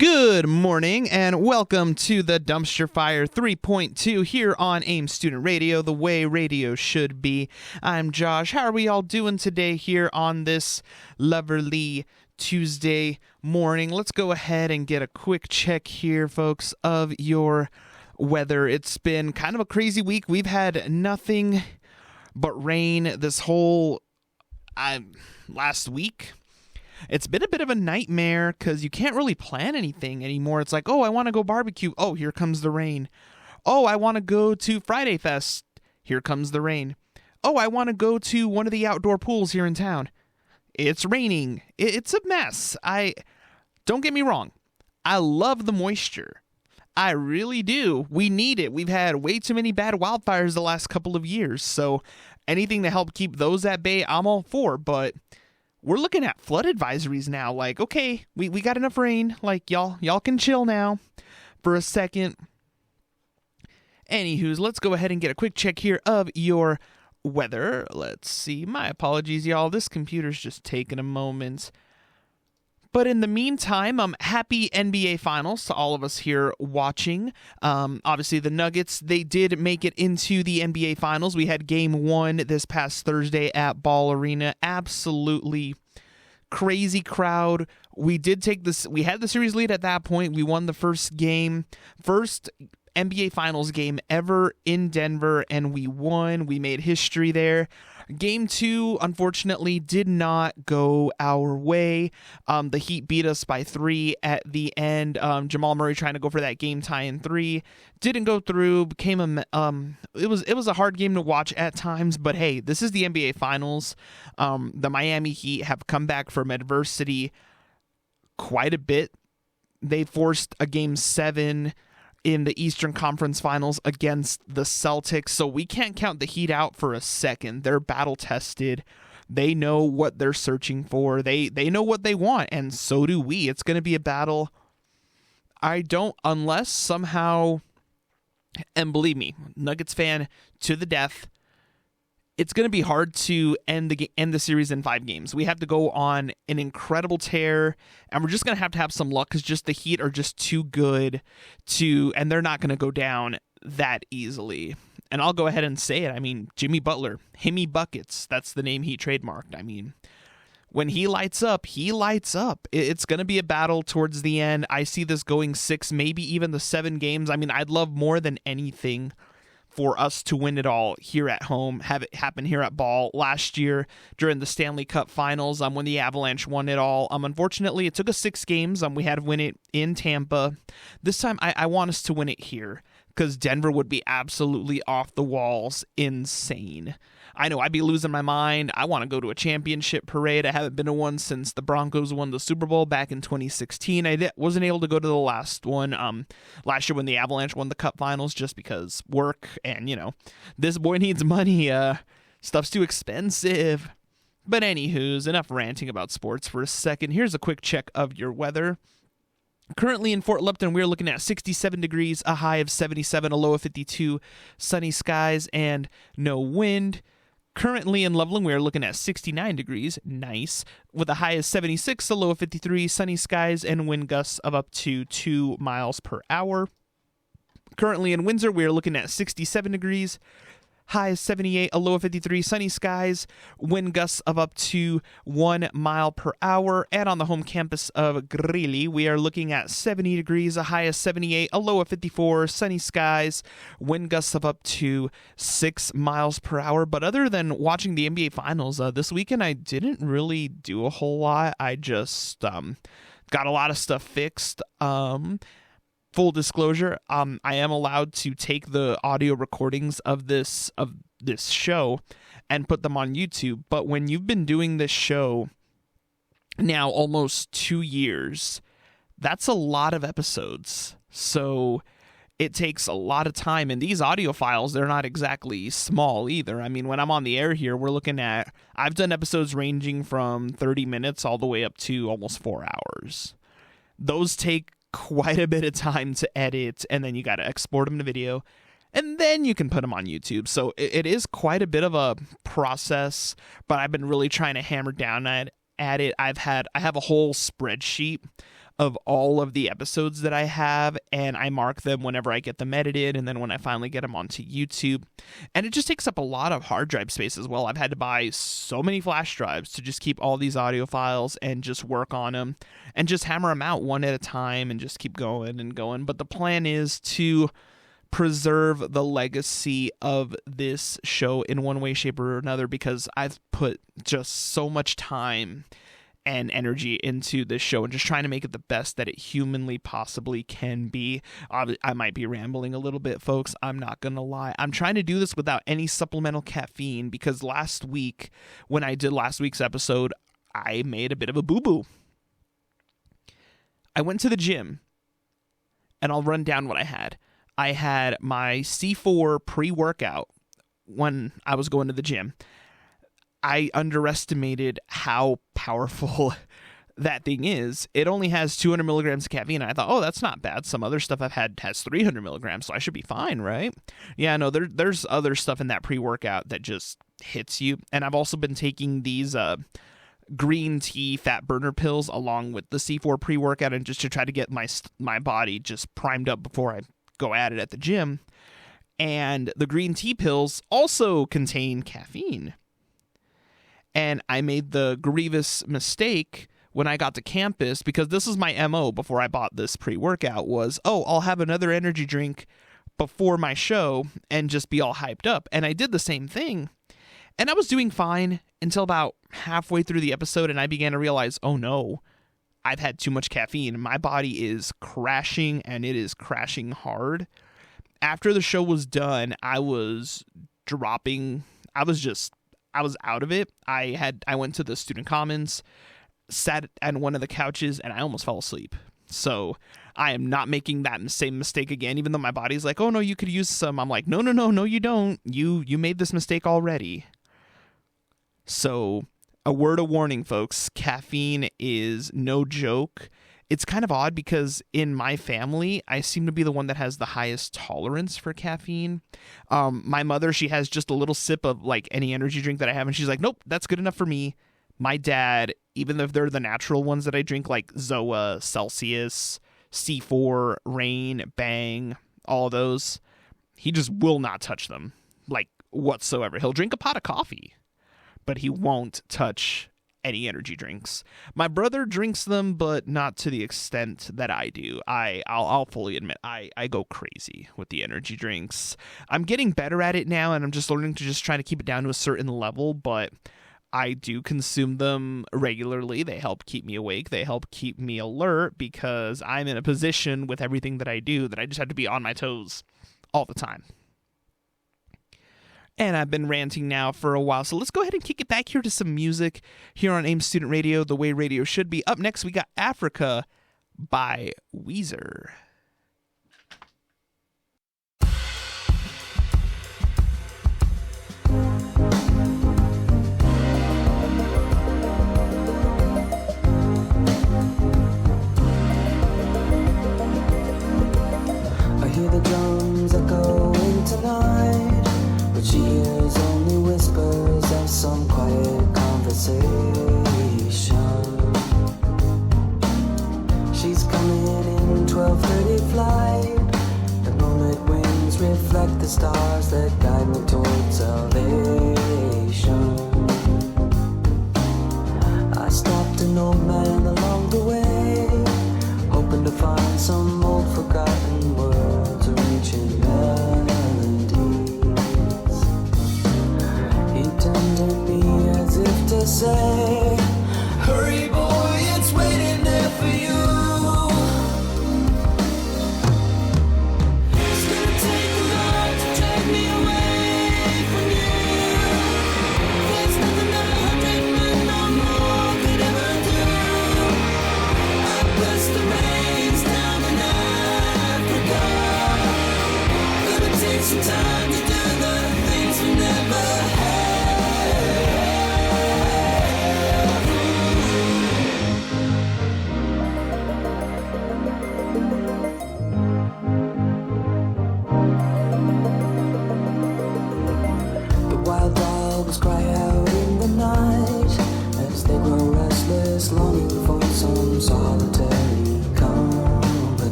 Good morning and welcome to the Dumpster Fire 3.2 here on AIM Student Radio, the way radio should be. I'm Josh. How are we all doing today here on this lovely Tuesday morning? Let's go ahead and get a quick check here, folks, of your weather. It's been kind of a crazy week. We've had nothing but rain this whole last week. It's been a bit of a nightmare because you can't really plan anything anymore. It's like, oh, I want to go barbecue. Oh, here comes the rain. Oh, I want to go to Friday Fest. Here comes the rain. Oh, I want to go to one of the outdoor pools here in town. It's raining. It's a mess. Don't get me wrong. I love the moisture. I really do. We need it. We've had way too many bad wildfires the last couple of years. So anything to help keep those at bay, I'm all for. But we're looking at flood advisories now. Like, okay, we got enough rain. Like, y'all can chill now for a second. Anywho's, let's go ahead and get a quick check here of your weather. Let's see. My apologies, y'all. This computer's just taking a moment. But in the meantime, happy NBA Finals to all of us here watching. Obviously, the Nuggets, they did make it into the NBA Finals. We had Game 1 this past Thursday at Ball Arena. Absolutely crazy crowd. We had the series lead at that point. We won the first NBA Finals game ever in Denver, and we won. We made history there. Game 2, unfortunately, did not go our way. The Heat beat us by 3 at the end. Jamal Murray trying to go for that game tie in 3 didn't go through. It was a hard game to watch at times, but hey, this is the NBA Finals. The Miami Heat have come back from adversity quite a bit. They forced a Game 7 in the Eastern Conference Finals against the Celtics, so we can't count the Heat out for a second. They're battle-tested. They know what they're searching for. They know what they want, and so do we. It's going to be a battle. Unless somehow, and believe me, Nuggets fan to the death, it's going to be hard to end the series in 5 games. We have to go on an incredible tear, and we're just going to have some luck because just the Heat are just too good and they're not going to go down that easily. And I'll go ahead and say it. I mean, Jimmy Butler, Himmy Buckets, that's the name he trademarked. I mean, when he lights up, he lights up. It's going to be a battle towards the end. I see this going 6, maybe even the 7 games. I mean, I'd love more than anything for us to win it all here at home, have it happen here at Ball. Last year during the Stanley Cup Finals, when the Avalanche won it all, unfortunately it took us 6 games. We had to win it in Tampa. This time I want us to win it here because Denver would be absolutely off the walls insane. I know I'd be losing my mind. I want to go to a championship parade. I haven't been to one since the Broncos won the Super Bowl back in 2016. I wasn't able to go to the last one last year when the Avalanche won the Cup Finals just because work and, this boy needs money. Stuff's too expensive. But anywho's, enough ranting about sports for a second. Here's a quick check of your weather. Currently in Fort Lupton, we're looking at 67 degrees, a high of 77, a low of 52, sunny skies, and no wind. Currently in Loveland, we're looking at 69 degrees, nice, with a high of 76, a low of 53, sunny skies, and wind gusts of up to 2 miles per hour. Currently in Windsor, we're looking at 67 degrees, high of 78, a low of 53, sunny skies, wind gusts of up to 1 mile per hour. And on the home campus of Greeley, we are looking at 70 degrees, a high of 78, a low of 54, sunny skies, wind gusts of up to 6 miles per hour. But other than watching the NBA Finals this weekend, I didn't really do a whole lot. I just got a lot of stuff fixed. Full disclosure, I am allowed to take the audio recordings of this show and put them on YouTube. But when you've been doing this show now almost 2 years, that's a lot of episodes. So it takes a lot of time. And these audio files, they're not exactly small either. I mean, when I'm on the air here, we're looking at, I've done episodes ranging from 30 minutes all the way up to almost 4 hours. Those take quite a bit of time to edit, and then you got to export them to video, and then you can put them on YouTube. So it is quite a bit of a process, but I've been really trying to hammer down at it. I have a whole spreadsheet of all of the episodes that I have, and I mark them whenever I get them edited, and then when I finally get them onto YouTube. And it just takes up a lot of hard drive space as well. I've had to buy so many flash drives to just keep all these audio files and just work on them and just hammer them out one at a time and just keep going and going. But the plan is to preserve the legacy of this show in one way, shape, or another, because I've put just so much time and energy into this show and just trying to make it the best that it humanly possibly can be. I might be rambling a little bit, folks. I'm not going to lie. I'm trying to do this without any supplemental caffeine because last week, when I did last week's episode, I made a bit of a boo-boo. I went to the gym, and I'll run down what I had. I had my C4 pre-workout when I was going to the gym. I underestimated how powerful that thing is. It only has 200 milligrams of caffeine. And I thought, oh, that's not bad. Some other stuff I've had has 300 milligrams, so I should be fine, right? Yeah, no, there's other stuff in that pre-workout that just hits you. And I've also been taking these green tea fat burner pills along with the C4 pre-workout, and just to try to get my body just primed up before I go at it at the gym. And the green tea pills also contain caffeine. And I made the grievous mistake when I got to campus, because this is my MO before I bought this pre-workout, was, I'll have another energy drink before my show and just be all hyped up. And I did the same thing. And I was doing fine until about halfway through the episode, and I began to realize, oh no, I've had too much caffeine. My body is crashing, and it is crashing hard. After the show was done, I was dropping. I was out of it. I went to the student commons, sat at one of the couches, and I almost fell asleep. So I am not making that same mistake again, even though my body's like, oh no, you could use some. I'm like, no, you don't. You made this mistake already. So a word of warning, folks, caffeine is no joke. It's kind of odd because in my family, I seem to be the one that has the highest tolerance for caffeine. My mother, she has just a little sip of like any energy drink that I have, and she's like, nope, that's good enough for me. My dad, even if they're the natural ones that I drink, like Zoa, Celsius, C4, Rain, Bang, all those, he just will not touch them, like whatsoever. He'll drink a pot of coffee, but he won't touch any energy drinks. My brother drinks them, but not to the extent that I do. I'll fully admit I go crazy with the energy drinks. I'm getting better at it now, and I'm just learning to just try to keep it down to a certain level, but I do consume them regularly. They help keep me awake. They help keep me alert, because I'm in a position with everything that I do that I just have to be on my toes all the time. And I've been ranting now for a while, so let's go ahead and kick it back here to some music here on AIM Student Radio, the way radio should be. Up next, we got Africa by Weezer. I hear the drums echoing tonight, but she hears only whispers of some quiet conversation. She's coming in 12:30 flight. The moonlit wings reflect the stars that guide me towards salvation. I stopped an old man along the way, hoping to find some old forgotten words or ancient melodies. He turned to me as if to say, hurry boy, it's waiting there for you. It's gonna take a lot to drag me away from you. There's nothing that 100 men or more could ever do. I bless the rains down in Africa. Gonna take some time to do the things we never had.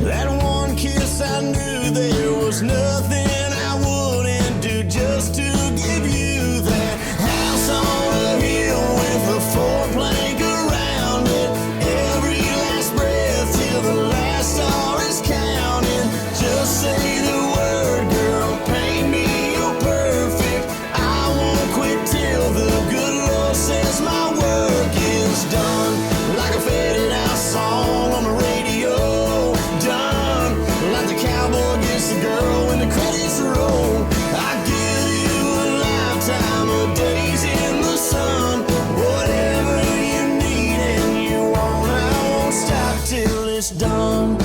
That one kiss, I knew there was nothing I wouldn't do just to give you that house on a hill with a four-plank around it. Every last breath till the last star is counting. Just say the word, girl, paint me, you're perfect. I won't quit till the good Lord says my work is done. Like a faded out song on the radio. Done. Like the cowboy gets the girl when the credits roll. I give you a lifetime of days in the sun. Whatever you need and you want, I won't stop till it's done.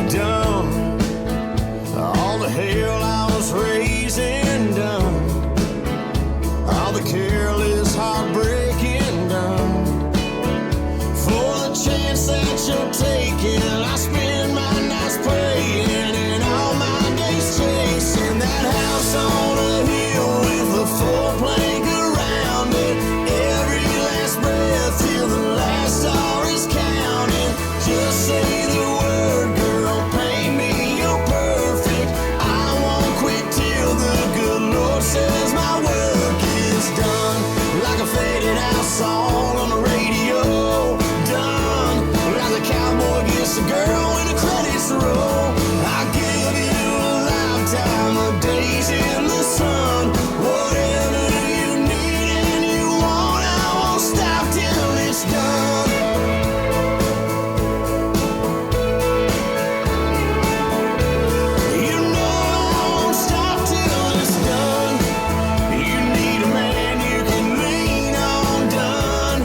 Done. All the hell I was raising done. All the careless heartbreaking done. For the chance that you're taking, I spend my nights praying and all my days chasing that house on a hill with a four-plank around it. Every last breath till the last star is counting. Just say the word, girl, paint me, you're perfect. I won't quit till the good Lord says my work is done. Like a faded out song on the radio. Done. Like the cowboy gets the girl when the credits roll. I give you a lifetime of days in the sun. Whatever you need and you want, I won't stop till it's done. You know I won't stop till it's done. You need a man you can lean on, done.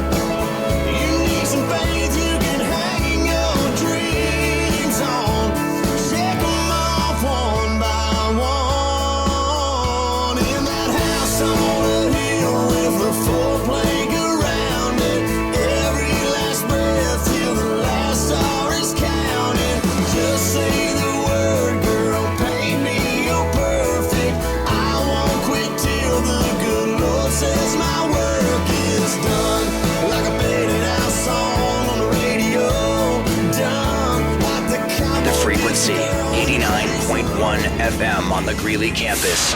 You need some faith you can hang your dreams on. Check 'em off one by one. In that house on a hill with a four-plank around it. Every last breath till the last star is counting. Just say the word, girl, paint me, you're perfect. I won't quit till the good Lord says my work is done. Like a faded out song on the radio. Done. Like the cowboy The frequency, gets the girl 89.1 FM on the Greeley campus.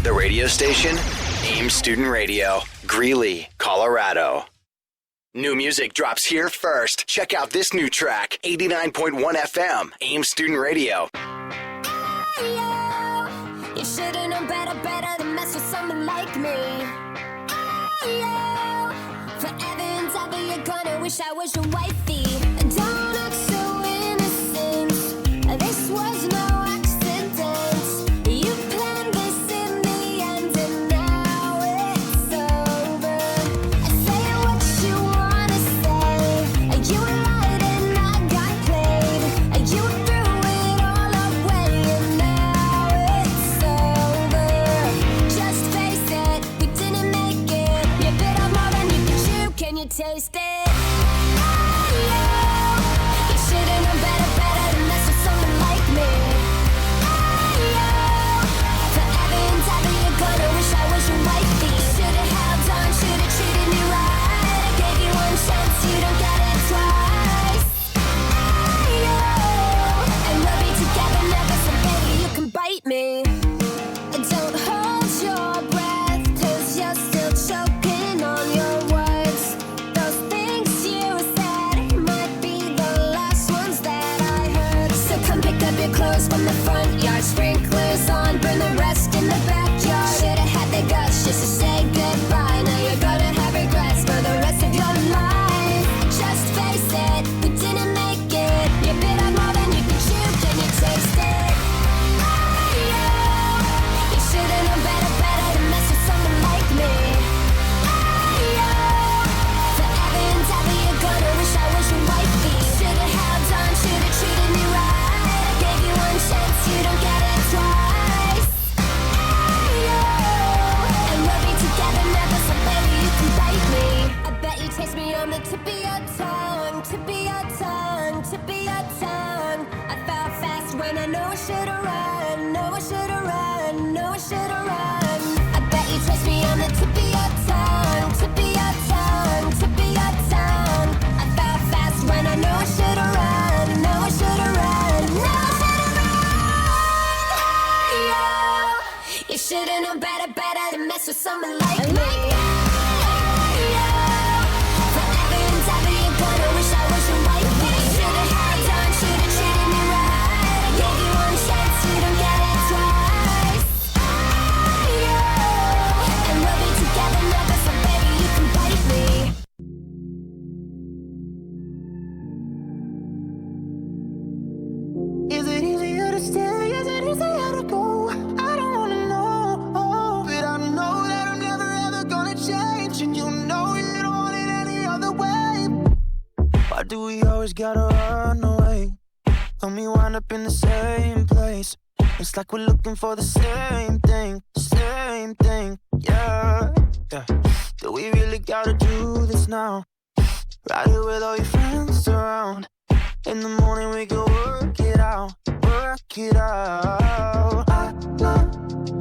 The radio station, AIM Student Radio, Greeley, Colorado. New music drops here first. Check out this new track, 89.1 FM, AIM Student Radio. You should've known better than mess with someone like me. Forever and ever you're gonna wish I was your wifey. Don't act so innocent. This was no accident. You planned this in the end and now it's over. Say what you wanna say. You lied and I got played. You threw it all away and now it's over. Just face it, we didn't make it. You bit off more than you could chew. Can you taste it? You should've known better than mess with someone like me. Forever and ever you're gonna wish I was your wifey. Should've held on, should've treated me right. I gave you one chance, you don't get it twice. And we'll be together never, so baby you can bite me. Don't hold your breath, 'cause you're still choking on your words. Those things you said might be the last ones that I heard. So come pick up your clothes from the front yard. Sprinklers on, burn the rest in the backyard. Should've had the guts just to say goodbye. Now you're gonna have regrets for the rest of your life. Just face it, we didn't make it. You bit off more than you could chew. Can you taste it? You should've known better than mess with someone like me. Forever and ever you're gonna wish I was your wifey. Should've held on, should've treated me right. I gave you one chance, you don't get it twice. And we'll be together never, so baby you can bite me. I bet you taste me on the tip of your tongue, tip of your tongue, tip of your tongue. I fell fast when I know I should've run, know I should've run, know I should've run. I bet you taste me on the tip of your tongue, tip of your tongue, tip of your tongue. I fell fast when I know someone like me. Forever and ever you're gonna wish I was your wife. Should've held on, should've treated me right. I gave you one chance, you don't get it twice. And we'll be together never, so baby you can bite me. Is it easier to stay? Is it easier to go? I don't wanna know, but I know that I'm never ever gonna change, and you know you don't want it any other way. Why do we always gotta run away? When we wind up in the same place, it's like we're looking for the same thing, yeah. Do we really gotta do this now? Ride it with all your friends around. In the morning we can work it out, work it out. I love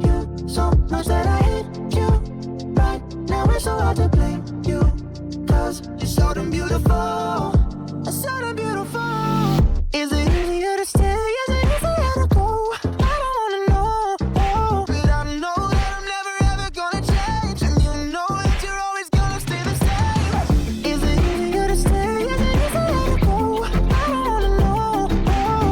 you so much that I hate you. Right now it's so hard to blame you, 'cause you're so damn beautiful, so damn beautiful. Is it easier to stay? Is it easier to go? I don't wanna know, but I know that I'm never ever gonna change, and you know that you're always gonna stay the same. Is it easier to stay? Is it easier to go? I don't wanna know,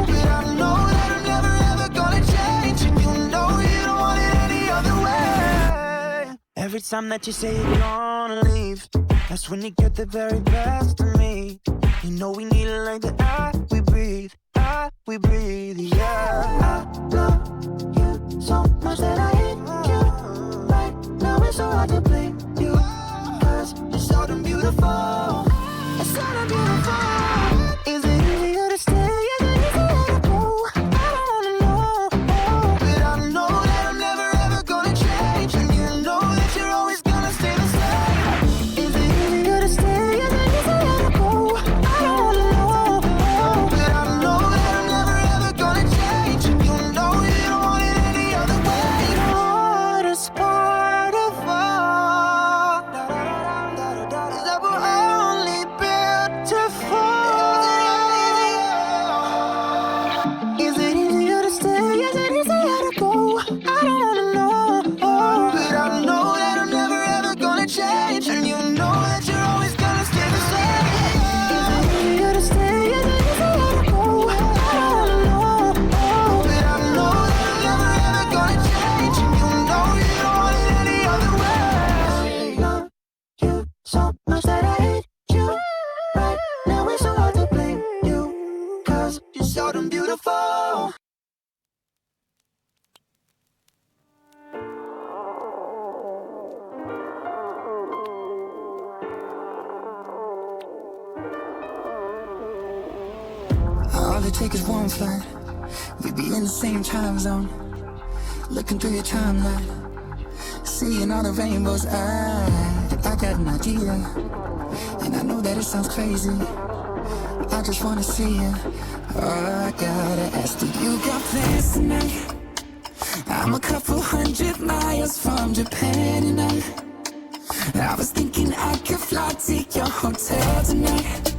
but I know that I'm never ever gonna change, and you know you don't want it any other way. Every time that you say you're gonna leave, that's when you get the very best of me. You know we need it like the air we breathe, yeah. I love you so much that I hate you. Right now it's so hard to blame you, 'cause you're so damn beautiful, so damn beautiful. Is it easier to stay? Is it easier to go? I don't wanna know, but I know that I'm never ever gonna change, and you know that you're always gonna stay the same. Is it easier to stay? Is it easier to go? I don't wanna know, but I know that I'm never ever gonna change, and you know you don't want it any other way. Hardest part of all is that we're only built to fall. Is it easier to stay? Is it easier to go? I don't wanna know, but I know that I'm never ever gonna change, and you know that you're always gonna stay the same. Is it easier to stay? Is it easier to go? I don't wanna know, but I know that I'm never ever gonna change, and you know you don't want it any other way. Love you so much that I hate you. Right now it's so hard to blame you, 'cause you're so damn beautiful. All it takes is one flight, we'd be in the same time zone. Looking through your timeline, seeing all the rainbows. I got an idea, and I know that it sounds crazy. I just wanna see you. Oh, I gotta ask, do you got plans tonight? I'm a couple 100 miles from Japan, and I was thinking I could fly to your hotel tonight.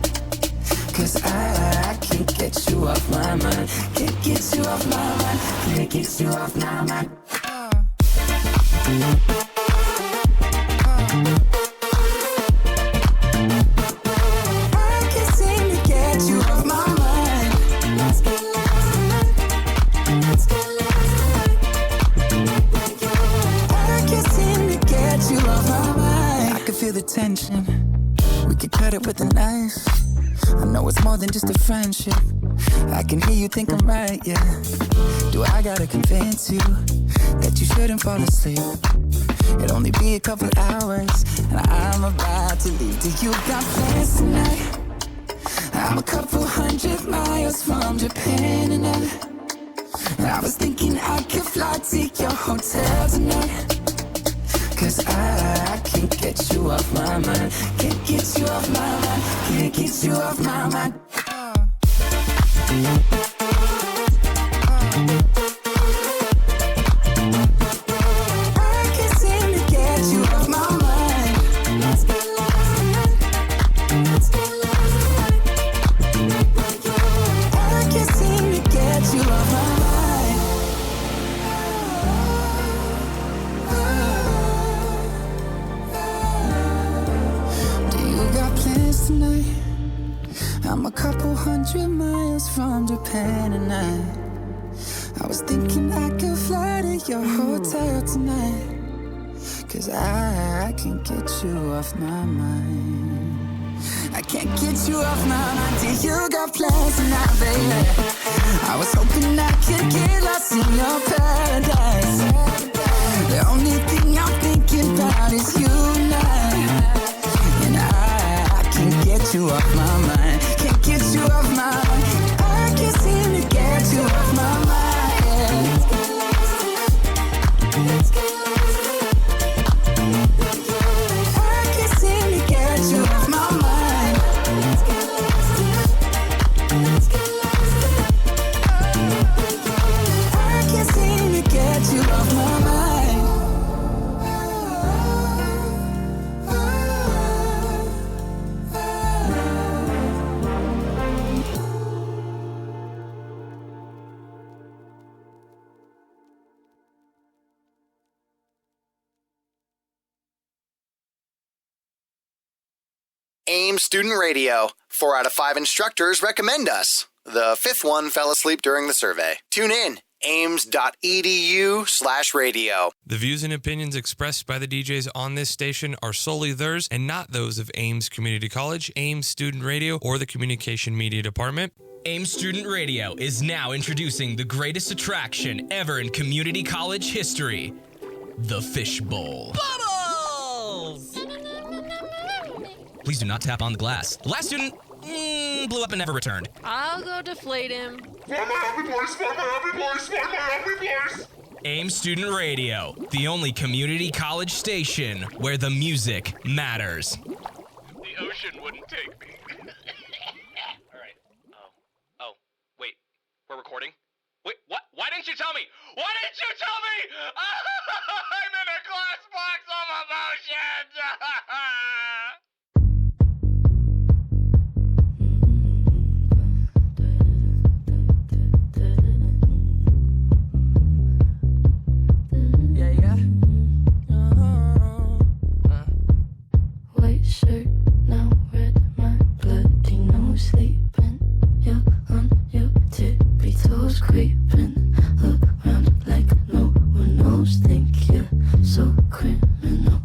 'Cause I can't get you off my mind. Can't get you off my mind. Can't get you off my mind. I can't seem to get you off my mind. Let's get lost tonight. Let's get lost tonight. I can't seem to get you off my mind. I can feel the tension. We could cut it with a knife. I know it's more than just a friendship. I can hear you think I'm right, yeah. Do I gotta convince you that you shouldn't fall asleep? It'll only be a couple hours, and I'm about to leave. Do you got plans tonight? I'm a couple 100 miles from Japan, and I was thinking I could fly to your hotel tonight. 'Cause I can't get you off my mind. Can't get you off my mind. Can't get you off my mind. I can't seem to get you off my mind. Let's get lost tonight. Let's get lost tonight. I can't seem to get you off my mind. I'm a couple hundred miles from Japan and I was thinking I could fly to your hotel tonight. 'Cause I can't get you off my mind. I can't get you off my mind till you got plans tonight, baby. I was hoping I could get lost in your paradise. The only thing I'm thinking about is you and I can't get you off my mind. Can't get you off my mind. I can't seem to get you off my mind. Let's get lost. I can't seem to get you off my mind. Let's get lost. Let's get lost. I can't seem to get you off my mind. AIM Student Radio. 4 out of 5 instructors recommend us. The 5th one fell asleep during the survey. Tune in. AIMS.edu/radio. The views and opinions expressed by the DJs on this station are solely theirs and not those of Ames Community College, Ames Student Radio, or the Communication Media Department. Ames Student Radio is now introducing the greatest attraction ever in community college history, the Fishbowl. Bubbles! Please do not tap on the glass. The last student blew up and never returned. I'll go deflate him. Ames Student Radio, the only community college station where the music matters. The ocean wouldn't take me. All right. Oh, wait. We're recording? Wait, what? Why didn't you tell me? Why didn't you tell me? I'm in a glass box of emotions. White shirt, now red, my bloody nose sleeping. You're on your tippy toes, creeping around like no one knows. Think you're so criminal.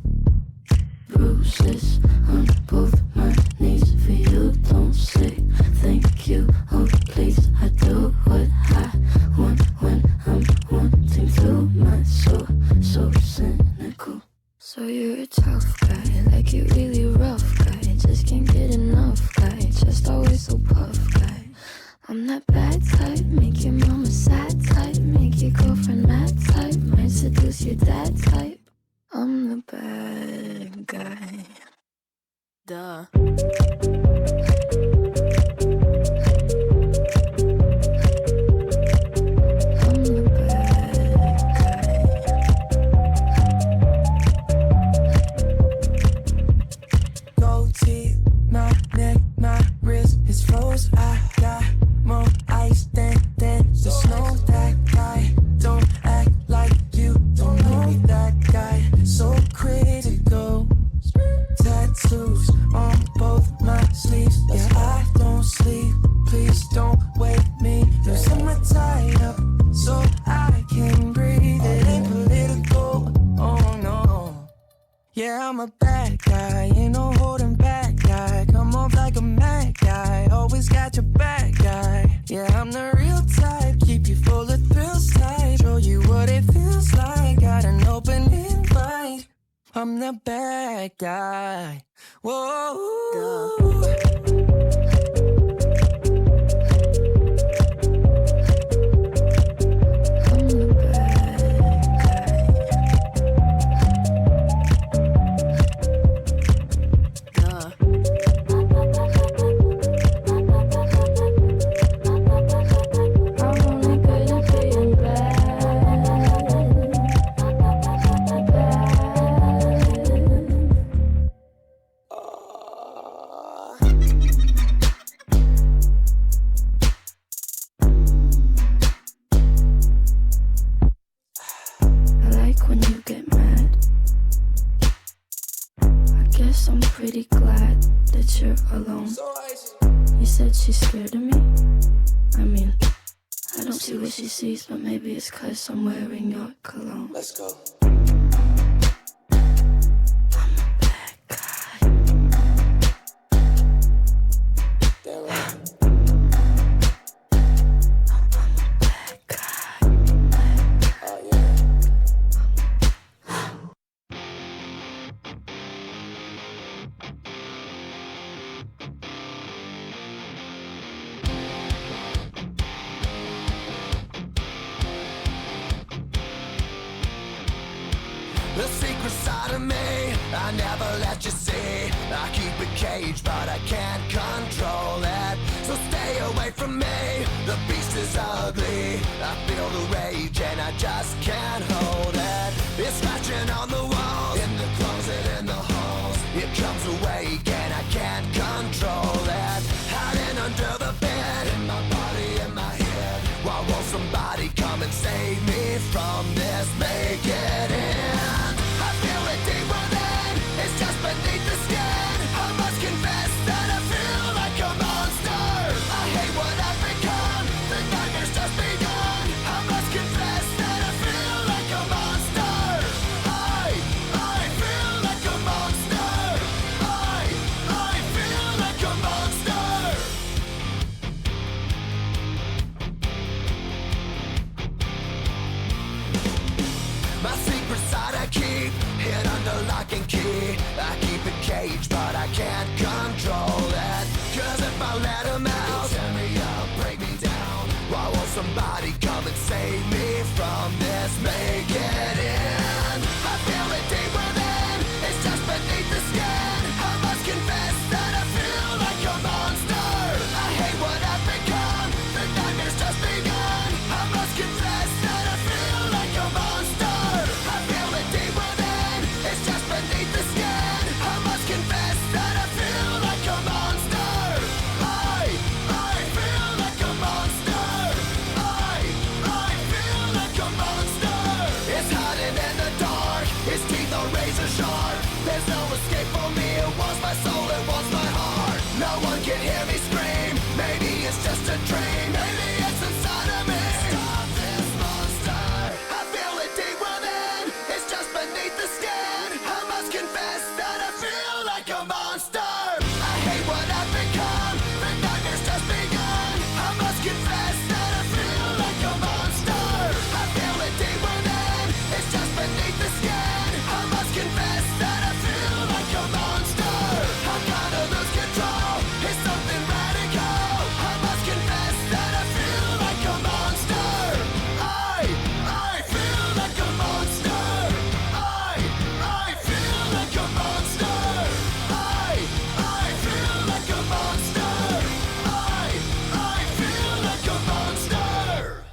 Bruises on both my knees for you. Don't say thank you. Oh please, I do what I want when I'm wanting to. My soul so cynical. So you're a tough guy, like you really rough guy. Just can't get enough guy, just always so puff guy. I'm that bad type, make your mama sad type, make your girlfriend mad type, might seduce your dad type. I'm the bad guy. Duh. I'm the bad guy. Goatee, my neck, my wrist is froze. I got more ice than the snow. That guy, don't act like you don't know that guy. So critical. Tattoos on both my sleeves. Yeah, I don't sleep. Please don't wake me. Losing my tie up so I can breathe. It ain't political. Oh no. Yeah, I'm a bad guy, ain't no holding back guy. Come off like a mad guy, always got your back guy. Yeah, I'm the real type, keep you full of thrills tight. Show you what it feels like, got an open invite. I'm the bad guy. Whoa. I'm the bad guy. Duh. I'm only good at being bad. I like when you get mad. I guess I'm pretty glad that you're alone. You said she's scared of me? I mean, I don't see what she sees, but maybe it's 'cause I'm wearing your cologne. Let's go. Damn right. Oh yeah. The secret side of me, I never let you see. I keep it caged, but I can't control it. So stay away from me, the beast is ugly. I feel the rage and I just can't hold it. It's scratching on the walls, in the closet, in the halls. It comes awake and I can't control it. Hiding under the bed, in my body, in my head. Why won't somebody come and save me from this? Make it end. I feel it deep within, it's just beneath the skin. I must confess that I feel like a monster. I hate what I've become, the nightmare's just begun. I must confess that I feel like a monster. I feel like a monster. I feel like a monster. My secret side I keep hid under lock and key. I keep it caged, but I can't control it. 'Cause if I let him out, he'll tear me up, break me down. Why won't somebody come and save me from this? Make it end. I feel it deep within, it's just beneath the skin. I must confess that I feel like a monster. I hate what I've become, the nightmare's just begun. I must confess that I feel like a monster. I feel it deep within, it's just beneath the skin. I must confess that I feel like a monster. I feel like a monster. I feel like a monster. It's hiding in the dark, its teeth are razor sharp. There's no escape for me, it wants my soul, it wants my heart. No one can hear me scream, maybe it's just a dream. Maybe it's inside of me. Stop this monster. I feel it deep within, it's just beneath the skin. I must confess that I feel like a monster. I hate what I've become, the nightmare's just begun. I must confess that I feel like a monster. I feel it deep within, it's just beneath the skin. I must confess that I feel like a monster. I'm gonna lose control, it's something radical. I must confess that I feel like a monster. I feel like a monster. I feel like a monster. I feel like a monster. I feel like a monster.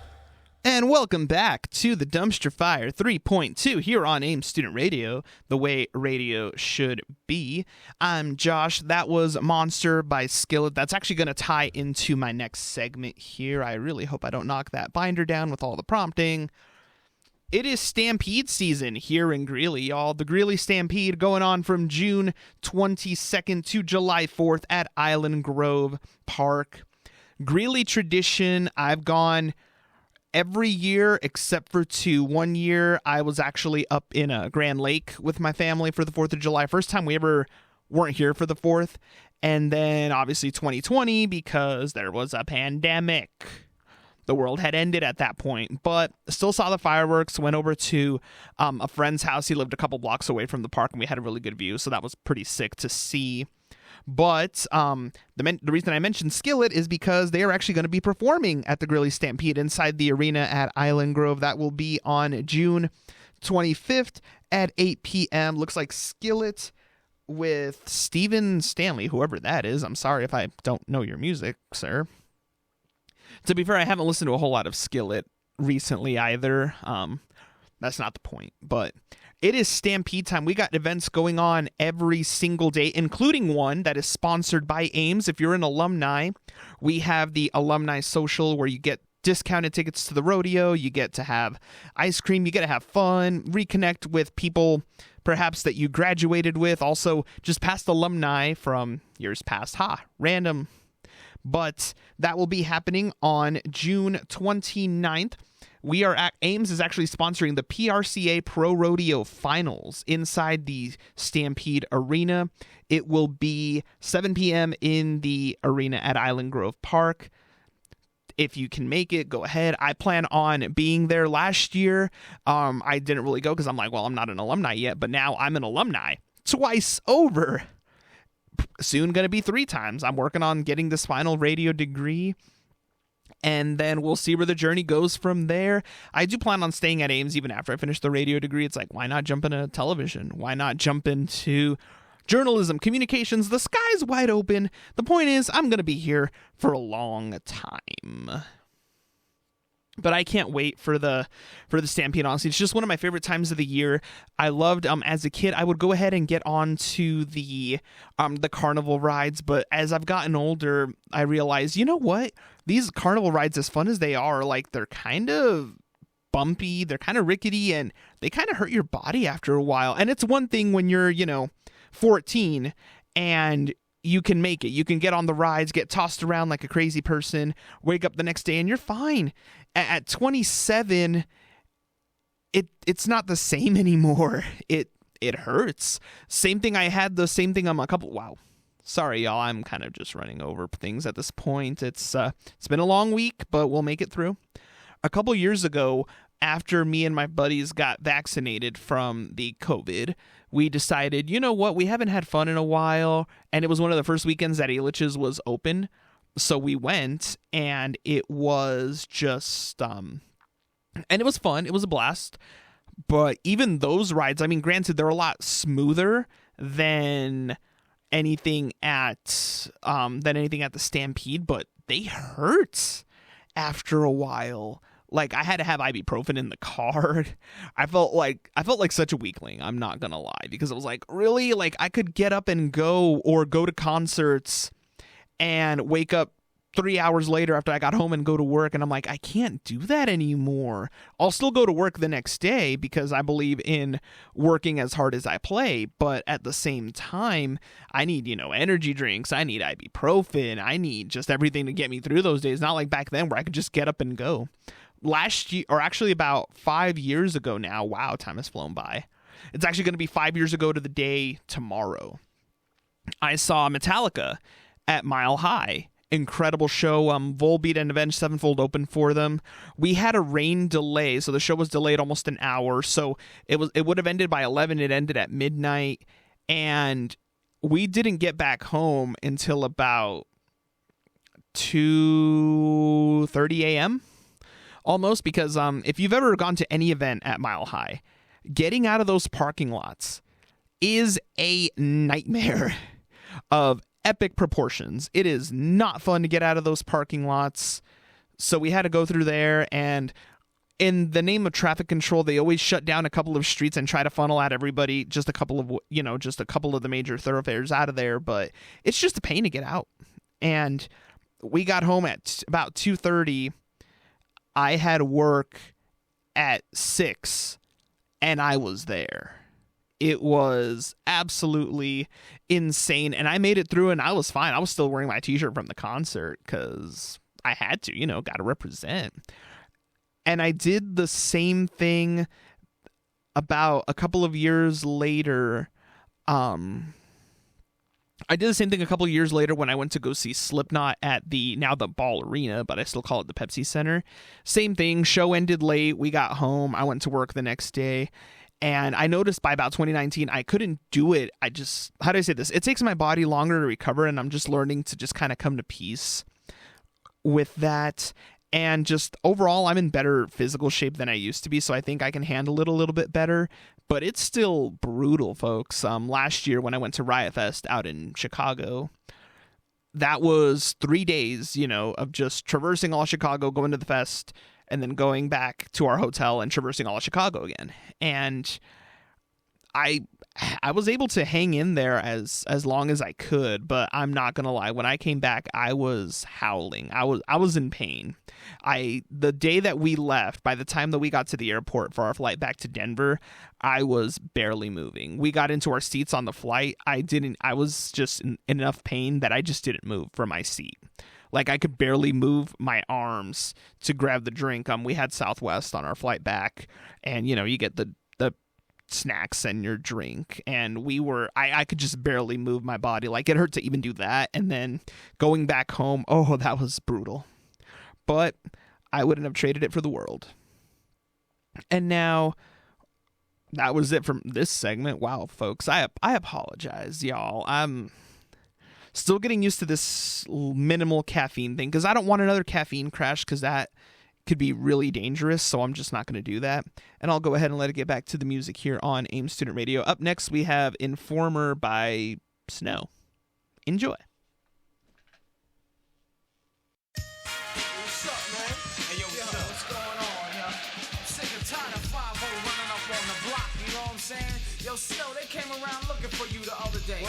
And welcome back to the Dumpster Fire 3.2 here on AIM Student Radio, the way radio should be. I'm Josh. That was Monster by Skillet. That's actually going to tie into my next segment here. I really hope I don't knock that binder down with all the prompting. It is Stampede season here in Greeley, y'all. The Greeley Stampede going on from June 22nd to July 4th at Island Grove Park. Greeley tradition, I've gone every year except for 2. One year I was actually up in Grand Lake with my family for the 4th of July. First time we ever weren't here for the 4th. And then obviously 2020 because there was a pandemic. The world had ended at that point, but still saw the fireworks, went over to a friend's house. He lived a couple blocks away from the park, and we had a really good view, so that was pretty sick to see. But the reason I mentioned Skillet is because they are actually going to be performing at the Greeley Stampede inside the arena at Island Grove. That will be on June 25th at 8 p.m. Looks like Skillet with Steven Stanley, whoever that is. I'm sorry if I don't know your music, sir. To be fair, I haven't listened to a whole lot of Skillet recently either. That's not the point, but it is Stampede time. We got events going on every single day, including one that is sponsored by Ames. If you're an alumni, we have the alumni social where you get discounted tickets to the rodeo, you get to have ice cream, you get to have fun, reconnect with people perhaps that you graduated with, also just past alumni from years past. Random. but that will be happening on June 29th. We are at Ames is actually sponsoring the PRCA Pro Rodeo Finals inside the Stampede Arena. It will be 7 p.m. in the arena at Island Grove Park. If you can make it, go ahead. I plan on being there. Last year. I didn't really go because I'm like, well, I'm not an alumni yet, but now I'm an alumni twice over. Soon going to be 3 times. I'm working on getting this final radio degree. And then we'll see where the journey goes from there. I do plan on staying at Ames even after I finish the radio degree. It's like, why not jump into television? Why not jump into journalism, communications? The sky's wide open. The point is, I'm going to be here for a long time. But I can't wait for the Stampede, honestly. It's just one of my favorite times of the year. I loved, as a kid, I would go ahead and get onto the carnival rides. But as I've gotten older, I realized, you know what? These carnival rides, as fun as they are, like, they're kind of bumpy, they're kind of rickety, and they kind of hurt your body after a while. And it's one thing when you're, 14 and you can make it. You can get on the rides, get tossed around like a crazy person, wake up the next day, and you're fine. At 27, it's not the same anymore. It hurts. Same thing I had the same thing on a couple. Wow. Sorry, y'all. I'm kind of just running over things at this point. It's been a long week, but we'll make it through. A couple years ago, after me and my buddies got vaccinated from the COVID, we decided, you know what? We haven't had fun in a while, and it was one of the first weekends that Elitch's was open. So we went, and it was just, and it was fun. It was a blast. But even those rides, I mean, granted, they're a lot smoother than anything at the Stampede, but they hurt after a while. Like, I had to have ibuprofen in the car. I felt like such a weakling. I'm not gonna lie, because it was like, really, like, I could get up and go to concerts and wake up 3 hours later after I got home and go to work, and I'm like, I can't do that anymore. I'll still go to work the next day because I believe in working as hard as I play, but at the same time, I need, energy drinks, I need ibuprofen, I need just everything to get me through those days. Not like back then where I could just get up and go. Last year, or actually about 5 years ago now, wow, time has flown by. It's actually going to be 5 years ago to the day tomorrow. I saw Metallica at Mile High. Incredible show. Volbeat and Avenged Sevenfold opened for them. We had a rain delay, so the show was delayed almost an hour. So it would have ended by 11. It ended at midnight, and we didn't get back home until about 2:30 a.m. almost, because if you've ever gone to any event at Mile High, getting out of those parking lots is a nightmare of epic proportions. It is not fun to get out of those parking lots. So we had to go through there, and in the name of traffic control, they always shut down a couple of streets and try to funnel out everybody, just a couple of the major thoroughfares out of there, but it's just a pain to get out. And we got home at about 2:30. I had work at 6, and I was there. It was absolutely insane, and I made it through, and I was fine. I was still wearing my t-shirt from the concert because I had to, got to represent. And I did the same thing about a couple of years later. I did the same thing a couple of years later when I went to go see Slipknot at now the Ball Arena, but I still call it the Pepsi Center. Same thing. Show ended late. We got home. I went to work the next day. And I noticed by about 2019, I couldn't do it. How do I say this? It takes my body longer to recover, and I'm just learning to just kind of come to peace with that. And just overall, I'm in better physical shape than I used to be, so I think I can handle it a little bit better. But it's still brutal, folks. Last year when I went to Riot Fest out in Chicago, that was 3 days, of just traversing all Chicago, going to the fest, and then going back to our hotel and traversing all of Chicago again. And I was able to hang in there as long as I could, but I'm not gonna lie, when I came back, I was howling. I was in pain. The day that we left, by the time that we got to the airport for our flight back to Denver, I was barely moving. We got into our seats on the flight. I was just in enough pain that I just didn't move from my seat. Like, I could barely move my arms to grab the drink. We had Southwest on our flight back, and, you know, you get the snacks and your drink, and I could just barely move my body. Like, it hurt to even do that. And then going back home, oh, that was brutal. But I wouldn't have traded it for the world. And now, that was it from this segment. Wow, folks, I apologize, y'all. I'm still getting used to this minimal caffeine thing, because I don't want another caffeine crash, because that could be really dangerous, so I'm just not going to do that. And I'll go ahead and let it get back to the music here on AIM Student Radio. Up next, we have Informer by Snow. Enjoy. What's up, man? Hey, yo, what's going on, yo? I'm sick and tired of 5-0 running up on the block, you know what I'm saying? Yo, Snow, they came around looking for you the other day.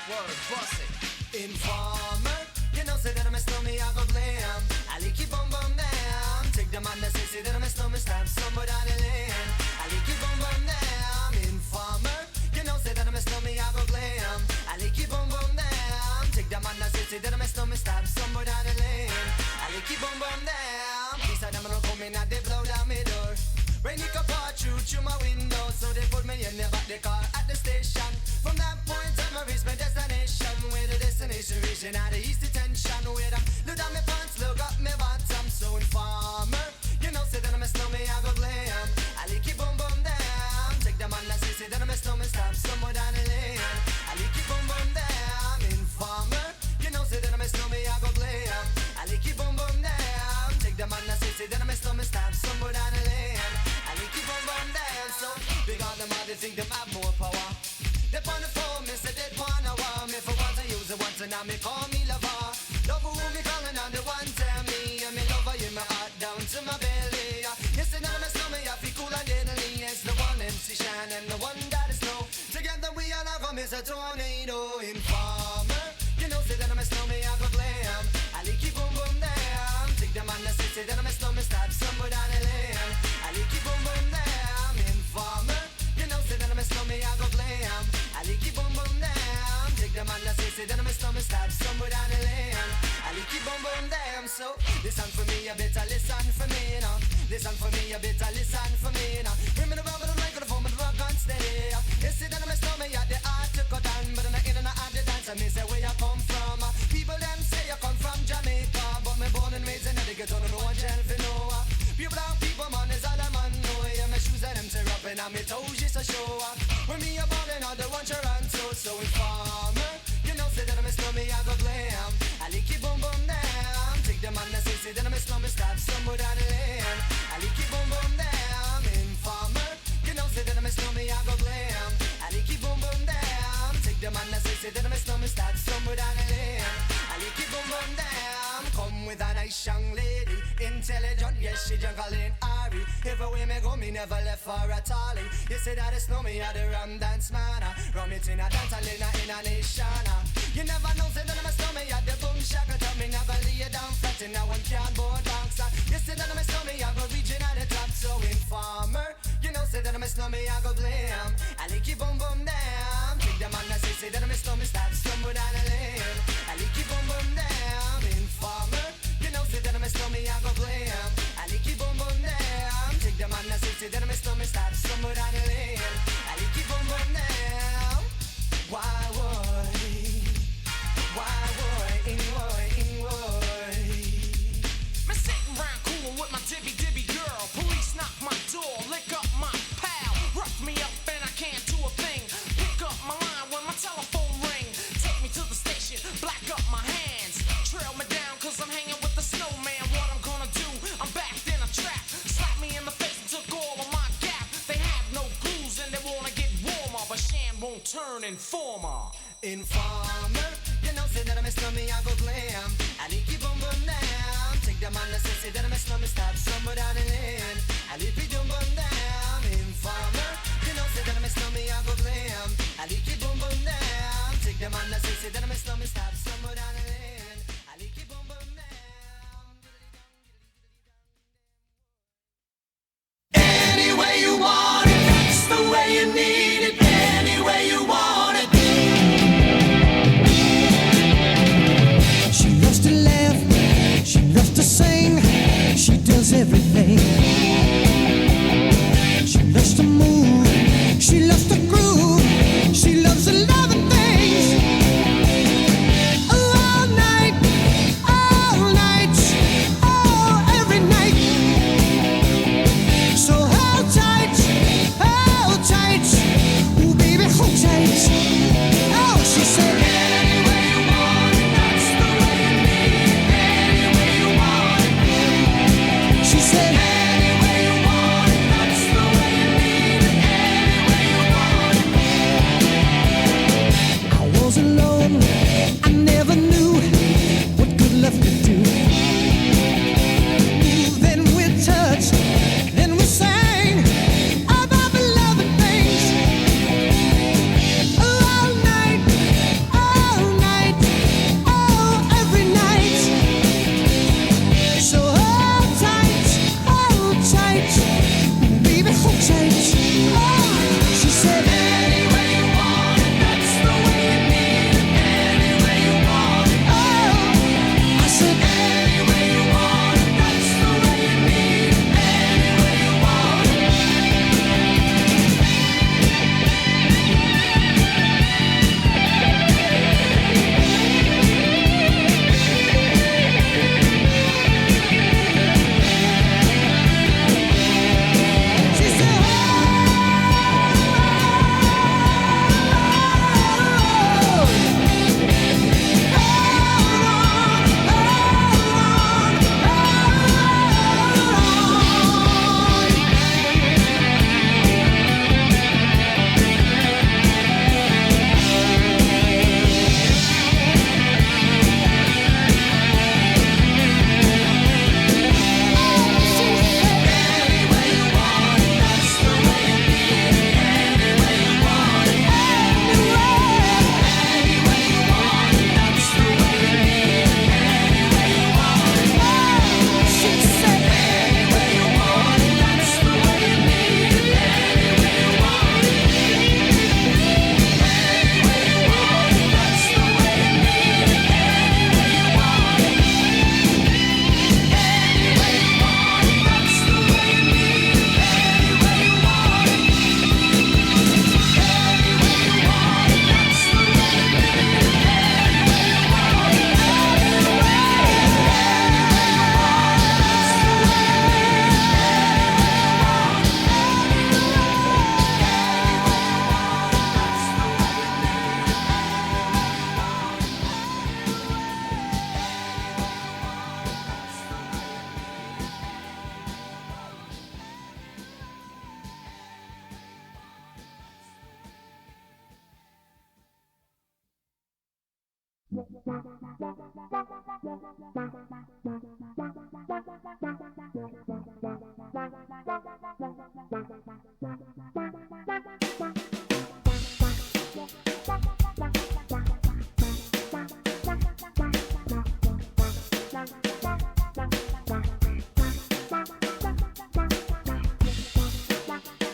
Word, bust it. Informer, you know, say that I'm a snowman, I go glam. I like you bum bum down. Take the man that say that I'm a snowman, stab somebody down the lane. I like you bum bum down. Informer, you know, say that I'm a snowman, I go glam. I like you bum bum down. Take the man that say that I'm a snowman, stab somebody down the lane. I like you bum bum down. Please, I don't come in and they blow down my door. Rain it could pour through my window, so they put me in the back the car at the station. From that point on, I reached my destination. Where the destination reaching out the east detention. Where I look down my pants, look up my bottom. So Informer, you know, say that I'm a snowman, I go glam. I like it boom boom down. Take the man that say that I'm a snowman, stab somewhere down the lane. I like it boom boom down. Informer, you know, say that I'm a snowman, I go glam. I like it boom boom down. Take the man that say that I'm a snowman, stab somewhere down the lane. I like it boom boom down. So big on them, they think them have more power. They on the phone, me say they wanna war me. For once I use it once and now me call me lover. Love who me calling on the one tell me. And me lover in my heart down to my belly. Yes, and I'm a snowman, I feel cool and deadly. It's the one MC Shine and the one that is snow. Together we all have come as a tornado. Informer, you know, say that I'm a snowman, I go glam. I like it boom boom down. Take the man that say that I'm a snowman, stab somewhere down the lane. I like it boom boom down. Informer, you know, say that I'm a snowman, I go glam. I like it boom boom down. Take the man that say that I'm a snowman, stab somewhere down the lane. I like it boom boom down. So listen for me, you better listen for me now. Listen for me, you better listen for me now. Remember the rubber, the microphone, but the rock on steady. You see that I'm a snowman, you the art to cut down, but I'm not in and out the dance. I say where you come from. People them say you come from Jamaica, but me born and raised in the ghetto, no one tell for no. People down, people man is all I'm on. No, yeah, my shoes and them tear up and my toes just a show. When me a ballin', all the one Toronto. So Informer, you know, say that I'm a snowman, I go glam. I like it boom boom down. Take the man that say that I'm a snowman, stab somewhere down the lane. I like it boom boom down. Informer, you know, say that I'm a snowman, I go glam. I like it boom boom down. Take the man that say that I'm a snowman, stab somewhere down the lane. I like it boom boom down. Come with a nice young lady, intelligent, yes, she jungle in Ari. Everywhere me go, me never left for a tally. You say that it's no me, I the rum dance man. Rum it in a dance, I in a nation. You never know, say that I'm a snowman, I the boom shaka. Tell me never lay you down flat in a one cardboard box. You say that I'm a snowman, I go reaching at the top. So Informer, you know, say that I'm a snowman, I go glam. I like it boom boom down. Take the man that say that I'm a snowman, stab somewhere down the lane. I like it boom boom down. Informer, you know, say that I'm a snowman, I go glam. I like it boom boom down. Take the man that say that I'm a snowman, stab somewhere down the lane. I like it boom boom down. Why would? Me sitting round coolin' with my dibby girl. Police knock my door, lick up my pal. Rough me up and I can't do a thing. Pick up my line when my telephone ring. Take me to the station, black up my hands. Trail me down cause I'm hanging with the snowman. What I'm gonna do, I'm backed in a trap. Slap me in the face and took all of my gap. They have no clues and they wanna get warmer, but Shan won't turn Informer. Informer, you know, say that I'm a snowman, I go glam. I like it boom boom down. Take the man that say that I'm a snowman, stab somewhere down the lane. I like it boom boom down. Informer, you know, say that I'm a snowman, I go glam. I like it boom boom down. Take the man that say that I'm a snowman, stab somewhere down the lane. I like it boom boom down. Any way you want it, that's the way you need it. Any way you want it. She loves to laugh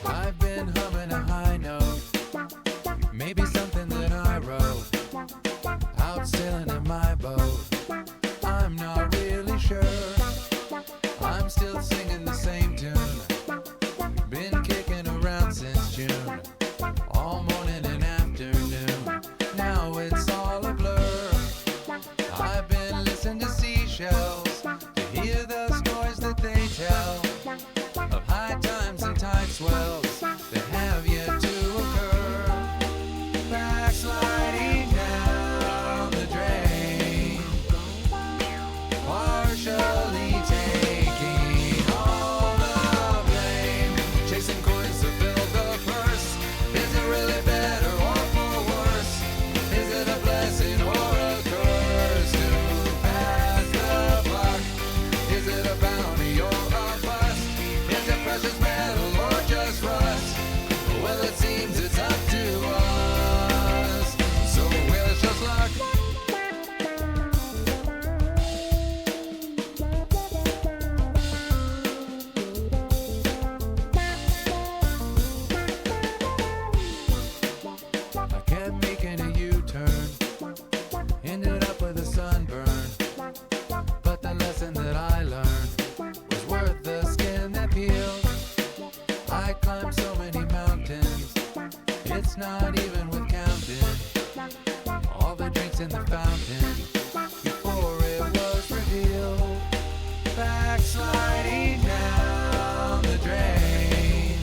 I've been humming a high note, maybe something that I wrote, out sailing in my boat. I'm not really sure, I'm still singing the same tune, been kicking around since June, all morning and afternoon, now it's all a blur. I've been listening to seashells, to hear the stories that they tell, of high times and tide swells that have yet to occur. Backsliding down the drain, partially taking all the blame, chasing coins to fill the purse. Is it really better or for worse? Is it a blessing or a curse to pass the buck? Is it a bounty or a bust? Is it precious metal or just rust? Well, it seems it's up to us. So wish us luck. I kept making a U-turn, ended up with a sunburn, but the lesson that I learned was worth the skin that peeled. I climbed so many mountains, it's not even with counting all the drinks in the fountain before it was revealed. Backsliding down the drain,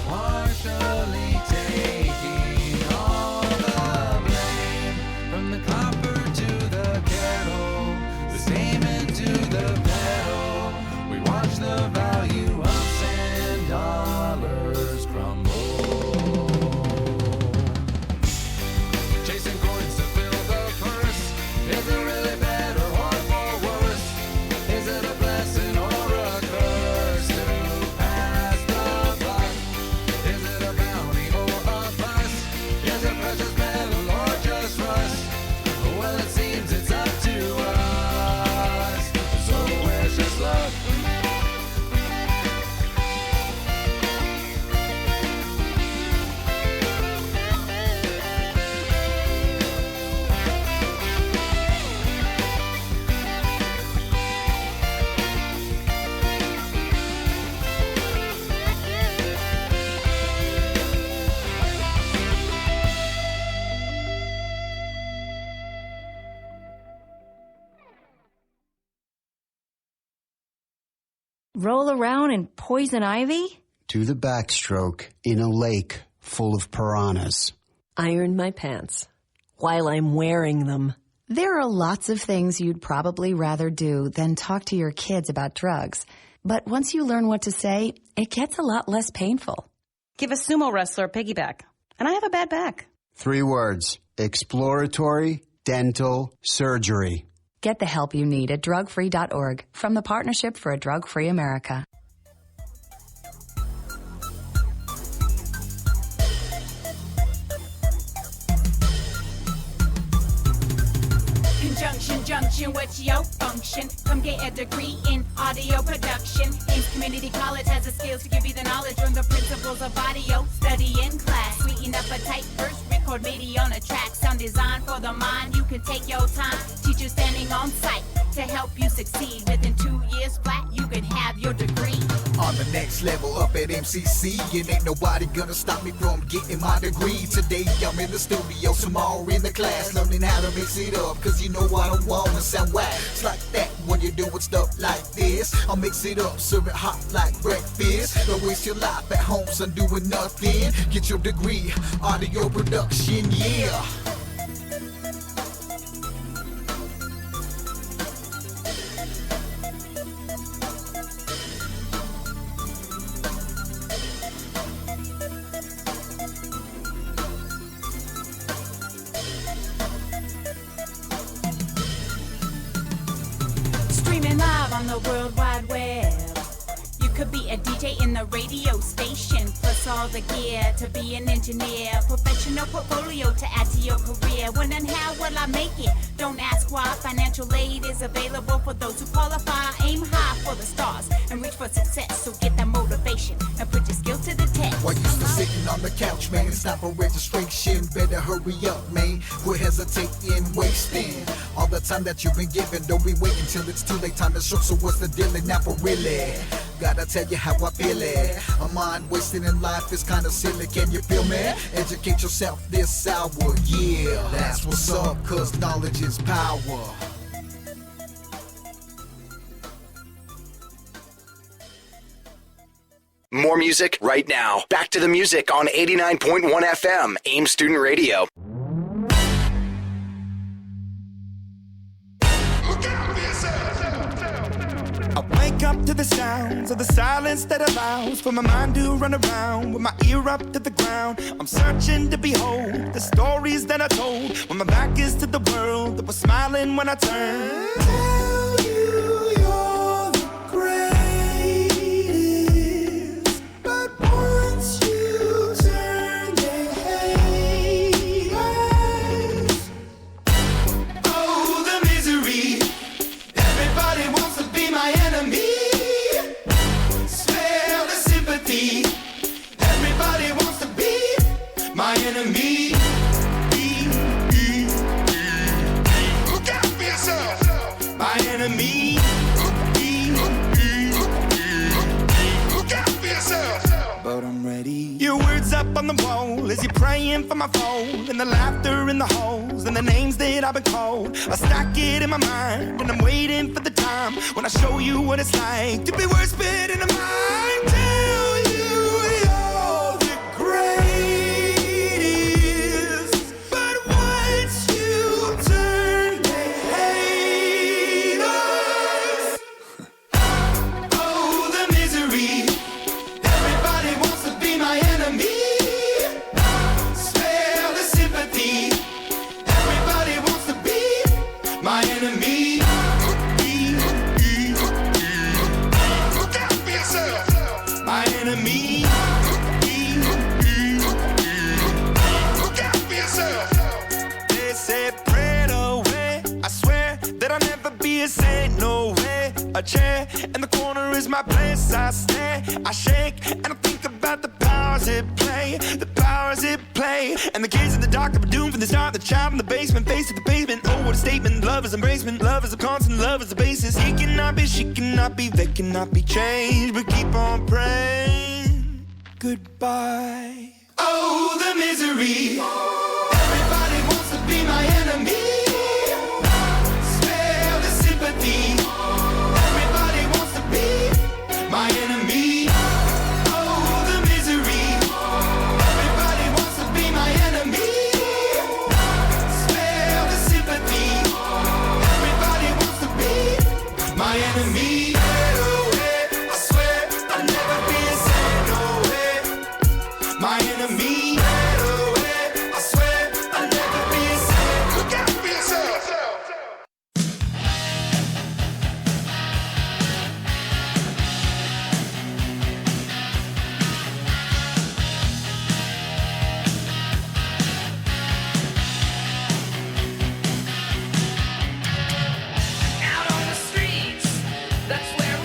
partially taking all the blame, from the copper to the kettle, the stamen to the pedal. We watch the value of sand dollars crumble. Chasing coins to fill the purse. Is it really better or for worse? Is it a blessing or a curse to pass the buck? Is it a bounty or a bust? Is it precious metal or just rust? Well, it seems it's up to us. So wish us luck. Roll around in poison ivy? Do the backstroke in a lake full of piranhas. Iron my pants while I'm wearing them. There are lots of things you'd probably rather do than talk to your kids about drugs. But once you learn what to say, it gets a lot less painful. Give a sumo wrestler a piggyback. And I have a bad back. 3 words: exploratory dental surgery. Get the help you need at drugfree.org from the Partnership for a Drug-Free America. Conjunction, junction, what's your function? Come get a degree in audio production. Ames Community College has the skills to give you the knowledge. Learn the principles of audio, study in class. Sweeten up a tight verse, record MIDI on a track. Sound design for the mind, you can take your time. Teacher standing on site to help you succeed. Within 2 years flat, you can have your degree. On the next level up at MCC, and ain't nobody gonna stop me from getting my degree. Today I'm in the studio, tomorrow in the class, learning how to mix it up, cause you know I don't wanna sound whack. It's like that when you're doing stuff like this. I'll mix it up, serve it hot like breakfast. Don't waste your life at home, son, doing nothing. Get your degree, audio production, yeah. on the World Wide Web. You could be a DJ in the radio station, plus all the gear to be an engineer. Professional portfolio to add to your career. When and how will I make it? Don't ask why. Financial aid is available for those who qualify. Aim high for the stars and reach for success. So get that motivation and put your skill to the test. While you still sitting on the couch, man, it's time for registration. Better hurry up, man. Quit hesitating, wasting all the time that you've been given. Don't be waiting till it's too late. Time to show. So what's the deal now for really? Gotta tell you how I feel it. A mind wasting in life is kinda silly. Can you feel me? Educate yourself this hour, yeah. That's what's up, cause knowledge is power. More music right now. Back to the music on 89.1 FM, AIM Student Radio. I wake up to the sounds of the silence that allows for my mind to run around with my ear up to the ground. I'm searching to behold the stories that I told when my back is to the world that was smiling when I turned. Tell you you're the greatest, but once you turn they hate us. Oh, the misery. Everybody wants to be my enemy. Smell the sympathy. Everybody wants to be my enemy. Look out for yourself. My enemy. Look out for yourself. But I'm ready. Your words up on the wall as you're praying for my phone, and the laughter in the holes and the names that I've been called. I stack it in my mind and I'm waiting for the time when I show you what it's like to be worse fit in a mind. Tell you you're the greatest, but once you turn they hate us. Oh, the misery. Everybody wants to be my enemy. Spare the sympathy. Everybody wants to be my enemy. Look out for yourself. My enemy. Look out for yourself. They said pray away. I swear that I'll never be a saint. No way. A chair in the corner is my place. I stare, I shake, and I think about the powers at play. The powers at play. And the kids in the dark that were doomed from the start. The child in the basement, face to the pavement. Oh, what a statement. Love is embracement. Love is a constant. Love is the basis. He cannot be, she cannot be, they cannot be changed. But keep on praying. Goodbye. Oh, the misery. Everybody wants to be my enemy. Spare the sympathy. Everybody wants to be my enemy. Oh, the misery. Everybody wants to be my enemy. Spare the sympathy. Everybody wants to be my enemy. I swear I'll never be a saint. No way. My enemy. I swear I'll never be a saint. Look out for yourself. Out on the streets, that's where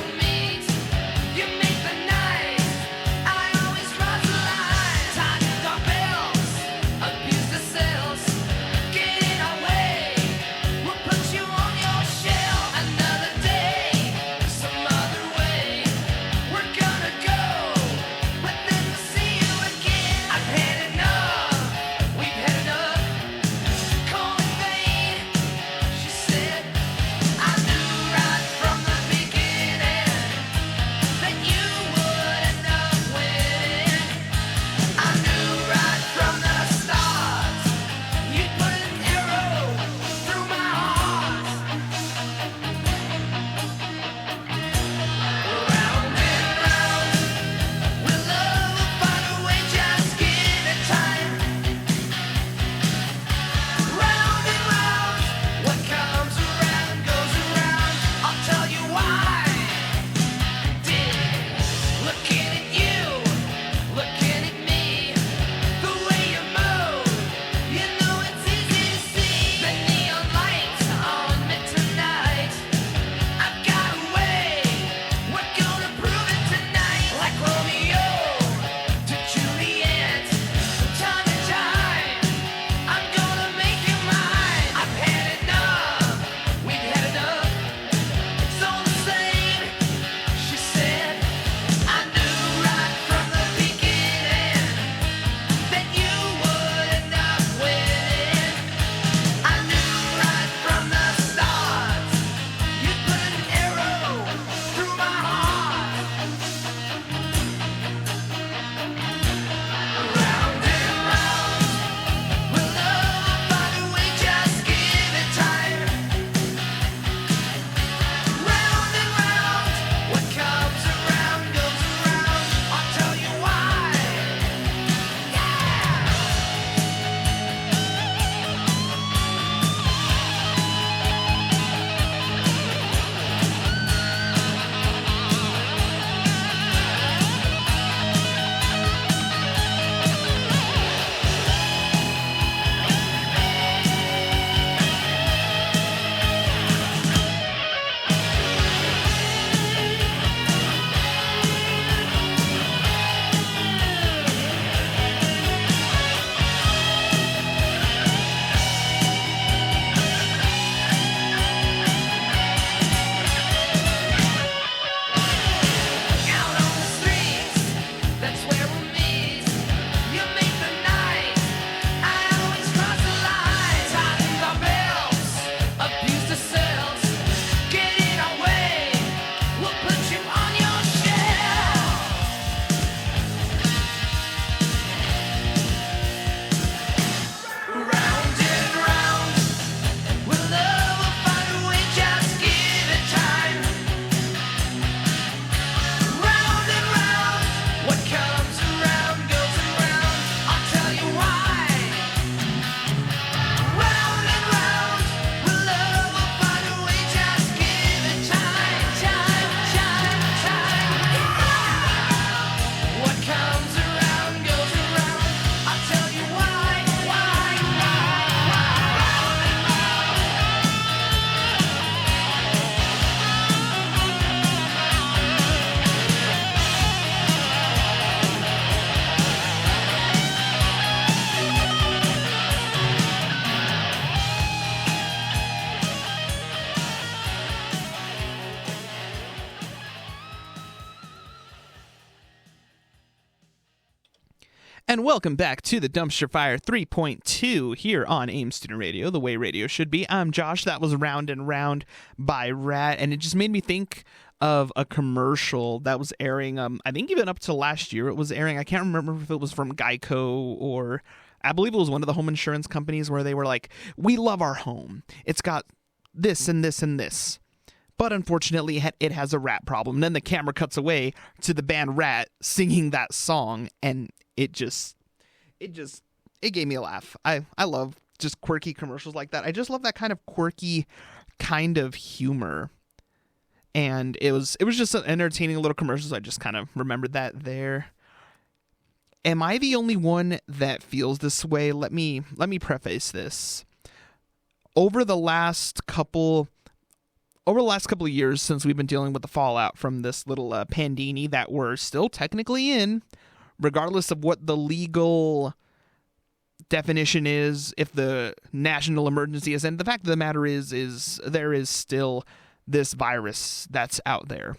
And welcome back to the Dumpster Fire 3.2 here on AIM Student Radio, the way radio should be. I'm Josh. That was Round and Round by Rat, and it just made me think of a commercial that was airing, I think even up to last year it was airing. I can't remember if it was from Geico or I believe it was one of the home insurance companies where they were like, we love our home. It's got this and this and this. But unfortunately, it has a rat problem. And then the camera cuts away to the band Rat singing that song, and it gave me a laugh. I love just quirky commercials like that. I just love that kind of quirky kind of humor. And it was just an entertaining little commercial. So I just kind of remembered that there. Am I the only one that feels this way? Let me preface this. Over the last couple of years since we've been dealing with the fallout from this little pandemic that we're still technically in, regardless of what the legal definition is, if the national emergency is, and the fact of the matter is there is still this virus that's out there.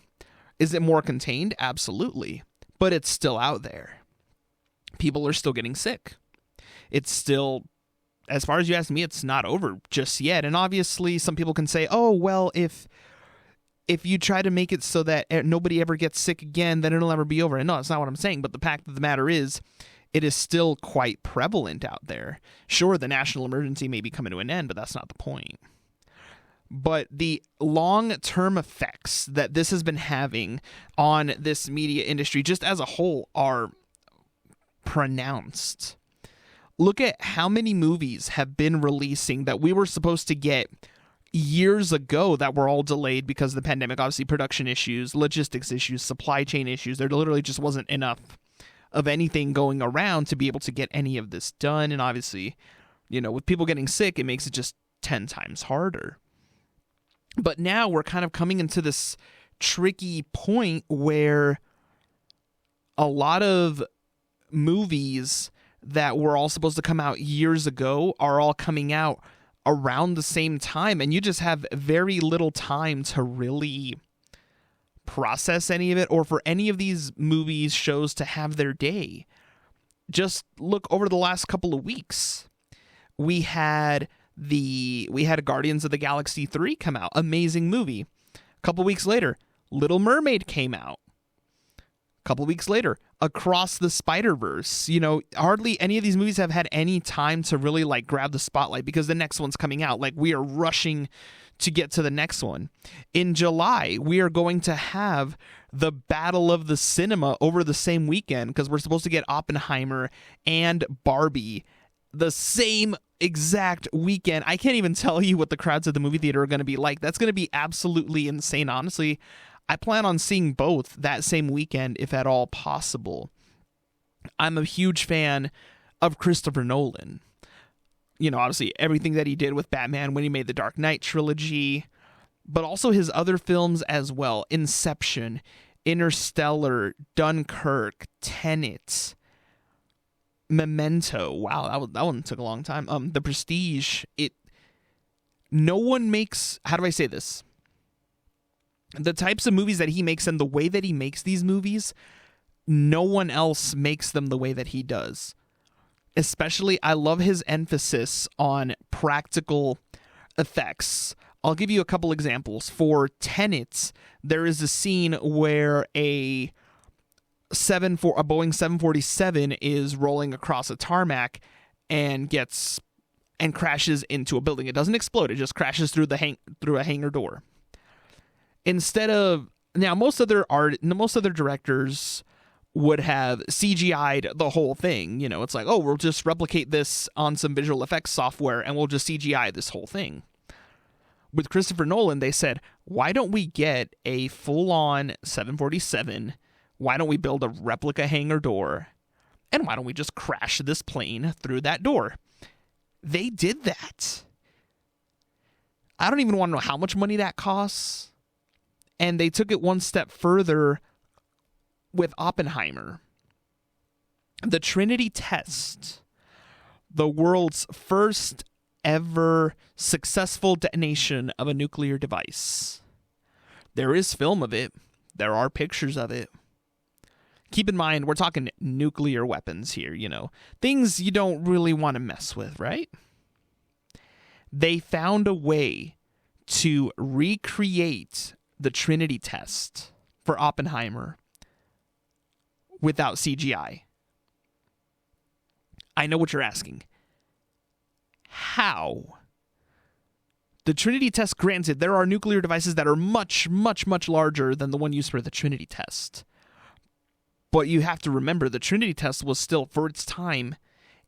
Is it more contained? Absolutely. But it's still out there. People are still getting sick. It's still, as far as you ask me, it's not over just yet. And obviously some people can say, oh, well, if you try to make it so that nobody ever gets sick again, then it'll never be over. And no, that's not what I'm saying. But the fact of the matter is, it is still quite prevalent out there. Sure, the national emergency may be coming to an end, but that's not the point. But the long-term effects that this has been having on this media industry just as a whole are pronounced. Look at how many movies have been releasing that we were supposed to get years ago that were all delayed because of the pandemic. Obviously, production issues, logistics issues, supply chain issues. There literally just wasn't enough of anything going around to be able to get any of this done. And obviously, with people getting sick, it makes it just 10 times harder. But now we're kind of coming into this tricky point where a lot of movies that were all supposed to come out years ago are all coming out around the same time, and you just have very little time to really process any of it or for any of these movies, shows to have their day. Just look over the last couple of weeks. We had Guardians of the Galaxy 3 come out. Amazing movie. A couple weeks later, Little Mermaid came out. A couple weeks later, Across the Spider-Verse. Hardly any of these movies have had any time to really grab the spotlight because the next one's coming out. We are rushing to get to the next one. In July, we are going to have the Battle of the Cinema over the same weekend because we're supposed to get Oppenheimer and Barbie the same exact weekend. I can't even tell you what the crowds at the movie theater are going to be like. That's going to be absolutely insane. Honestly, I plan on seeing both that same weekend, if at all possible. I'm a huge fan of Christopher Nolan. Obviously everything that he did with Batman when he made the Dark Knight trilogy, but also his other films as well. Inception, Interstellar, Dunkirk, Tenet, Memento. Wow, that one took a long time. The Prestige. No one makes, how do I say this? The types of movies that he makes and the way that he makes these movies, no one else makes them the way that he does. Especially, I love his emphasis on practical effects. I'll give you a couple examples. For Tenet, there is a scene where a Boeing 747 is rolling across a tarmac and crashes into a building. It doesn't explode. It just crashes through a hangar door. Instead of, now most other directors would have CGI'd the whole thing. It's like, oh, we'll just replicate this on some visual effects software and we'll just CGI this whole thing. With Christopher Nolan, they said, why don't we get a full-on 747? Why don't we build a replica hangar door? And why don't we just crash this plane through that door? They did that. I don't even want to know how much money that costs. And they took it one step further with Oppenheimer. The Trinity test, the world's first ever successful detonation of a nuclear device. There is film of it. There are pictures of it. Keep in mind, we're talking nuclear weapons here, things you don't really want to mess with, right? They found a way to recreate the Trinity test for Oppenheimer without CGI. I know what you're asking. How? The Trinity test, granted, there are nuclear devices that are much, much, much larger than the one used for the Trinity test. But you have to remember, the Trinity test was still, for its time,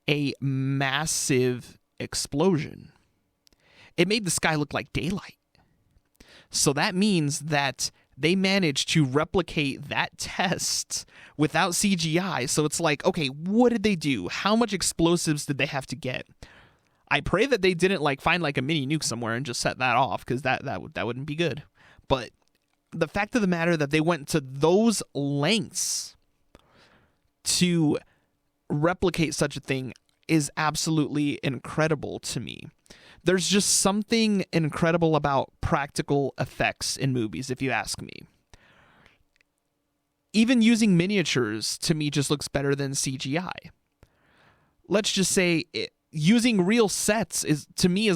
a massive explosion. It made the sky look like daylight. So that means that they managed to replicate that test without CGI. So it's like, okay, what did they do? How much explosives did they have to get? I pray that they didn't find a mini nuke somewhere and just set that off, because that wouldn't be good. But the fact of the matter that they went to those lengths to replicate such a thing is absolutely incredible to me. There's just something incredible about practical effects in movies, if you ask me. Even using miniatures, to me, just looks better than CGI. Let's just say using real sets is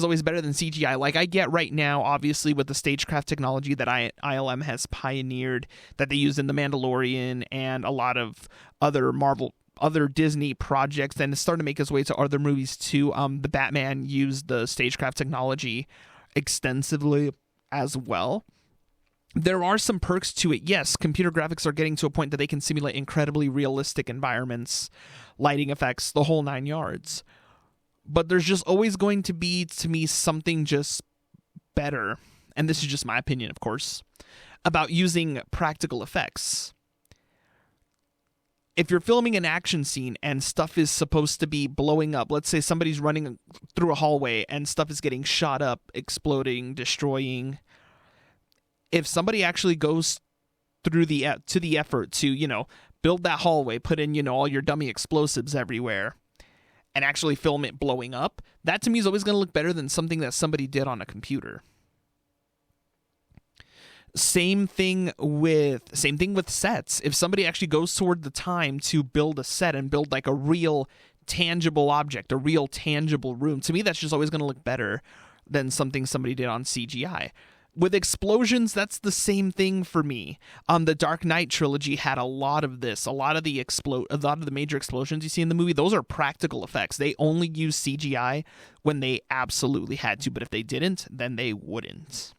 always better than CGI. Like I get right now, obviously, with the stagecraft technology that ILM has pioneered, that they use in The Mandalorian and a lot of other Disney projects, and it's starting to make its way to other movies too. The Batman used the stagecraft technology extensively as well. There are some perks to it. Yes, computer graphics are getting to a point that they can simulate incredibly realistic environments, lighting effects, the whole 9 yards. But there's just always going to be, to me, something just better, and this is just my opinion, of course, about using practical effects. If you're filming an action scene and stuff is supposed to be blowing up, let's say somebody's running through a hallway and stuff is getting shot up, exploding, destroying. If somebody actually goes through to the effort to, build that hallway, put in, all your dummy explosives everywhere, and actually film it blowing up, that to me is always going to look better than something that somebody did on a computer. Same thing with sets. If somebody actually goes toward the time to build a set and build a real tangible object, a real tangible room, to me that's just always going to look better than something somebody did on CGI. With explosions, that's the same thing for me. The Dark Knight trilogy had a lot of this. A lot of the major explosions you see in the movie, those are practical effects. They only use CGI when they absolutely had to, but if they didn't, then they wouldn't.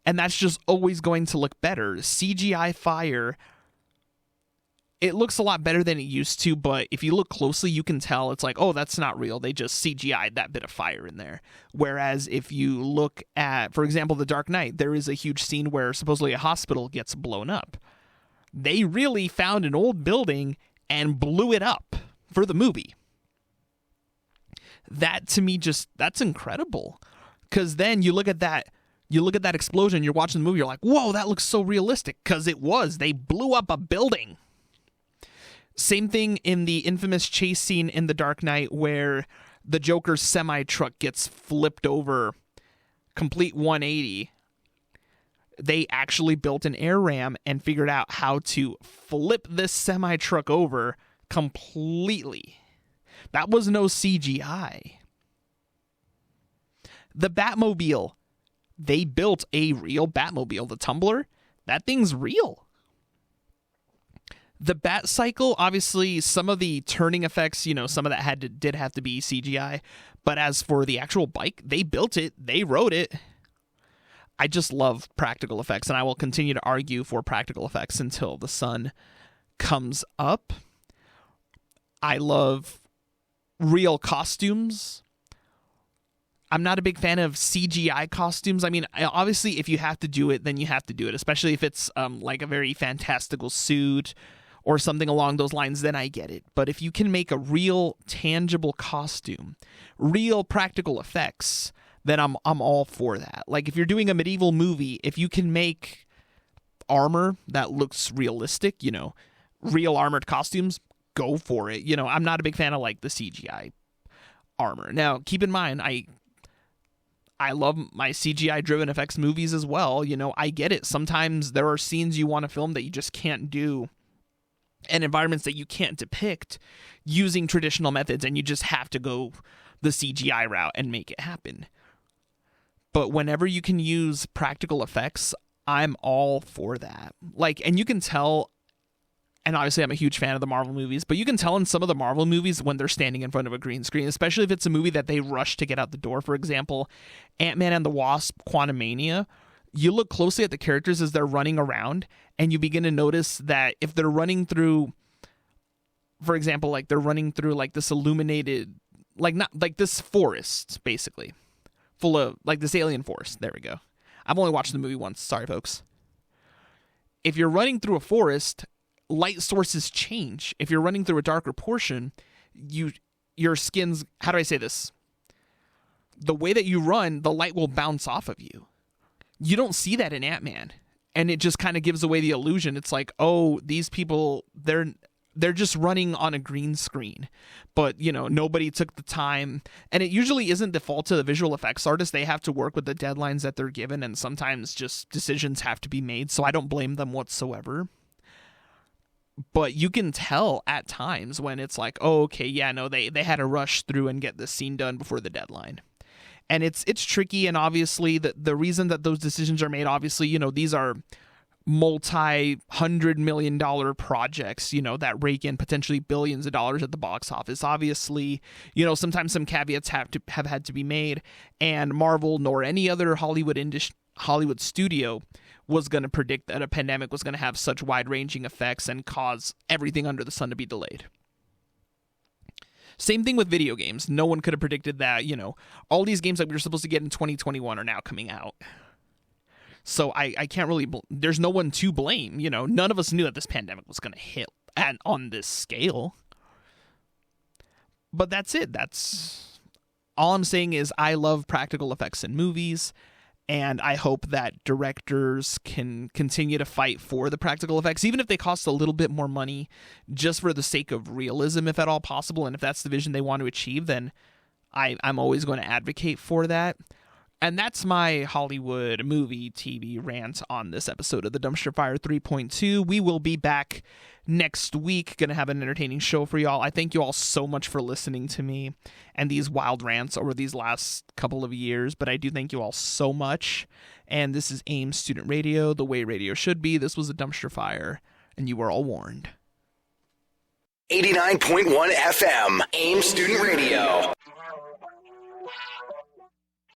And that's just always going to look better. CGI fire, it looks a lot better than it used to, but if you look closely, you can tell it's like, oh, that's not real. They just CGI'd that bit of fire in there. Whereas if you look at, for example, The Dark Knight, there is a huge scene where supposedly a hospital gets blown up. They really found an old building and blew it up for the movie. That, to me, that's incredible. Because then you look at that explosion, you're watching the movie, you're like, whoa, that looks so realistic. Because it was. They blew up a building. Same thing in the infamous chase scene in The Dark Knight where the Joker's semi-truck gets flipped over, complete 180. They actually built an air ram and figured out how to flip this semi-truck over completely. That was no CGI. The Batmobile, they built a real Batmobile. The Tumbler, that thing's real. The Bat Cycle, obviously, some of the turning effects, some of that did have to be CGI. But as for the actual bike, they built it. They rode it. I just love practical effects, and I will continue to argue for practical effects until the sun comes up. I love real costumes. I'm not a big fan of CGI costumes. I mean, obviously, if you have to do it, then you have to do it, especially if it's like a very fantastical suit or something along those lines, then I get it. But if you can make a real tangible costume, real practical effects, then I'm all for that. Like if you're doing a medieval movie, if you can make armor that looks realistic, real armored costumes, go for it. I'm not a big fan of the CGI armor. Now, keep in mind, I love my CGI-driven effects movies as well. I get it. Sometimes there are scenes you want to film that you just can't do and environments that you can't depict using traditional methods, and you just have to go the CGI route and make it happen. But whenever you can use practical effects, I'm all for that. Like, and you can tell, and obviously I'm a huge fan of the Marvel movies, but you can tell in some of the Marvel movies when they're standing in front of a green screen, especially if it's a movie that they rush to get out the door. For example, Ant-Man and the Wasp: Quantumania. You look closely at the characters as they're running around, and you begin to notice that if they're running through, for example, like they're running through like this illuminated, like not like this forest, basically, full of like this alien forest. There we go. I've only watched the movie once. Sorry, folks. If you're running through a forest, light sources change. If you're running through a darker portion, your skin's, how do I say this? The way that you run, the light will bounce off of you. You don't see that in Ant-Man, and it just kind of gives away the illusion. It's like, oh, these people, they're just running on a green screen, but nobody took the time, and it usually isn't the fault of the visual effects artists. They have to work with the deadlines that they're given, and sometimes just decisions have to be made, so I don't blame them whatsoever. But you can tell at times when it's like, oh, okay, yeah, no, they had to rush through and get this scene done before the deadline. And it's tricky, and obviously the reason that those decisions are made, obviously, these are multi-$100 million projects, that rake in potentially billions of dollars at the box office. Obviously, sometimes some caveats have had to be made, and Marvel nor any other Hollywood studio was going to predict that a pandemic was going to have such wide-ranging effects and cause everything under the sun to be delayed. Same thing with video games. No one could have predicted that, all these games that we were supposed to get in 2021 are now coming out. So I can't really, there's no one to blame. None of us knew that this pandemic was going to hit on this scale. But that's it. That's all I'm saying is I love practical effects in movies. And I hope that directors can continue to fight for the practical effects, even if they cost a little bit more money, just for the sake of realism, if at all possible. And if that's the vision they want to achieve, then I'm always going to advocate for that. And that's my Hollywood movie TV rant on this episode of the Dumpster Fire 3.2. We will be back next week. Going to have an entertaining show for y'all. I thank you all so much for listening to me and these wild rants over these last couple of years. But I do thank you all so much. And this is AIM Student Radio, the way radio should be. This was a Dumpster Fire, and you were all warned. 89.1 FM, AIM Student Radio.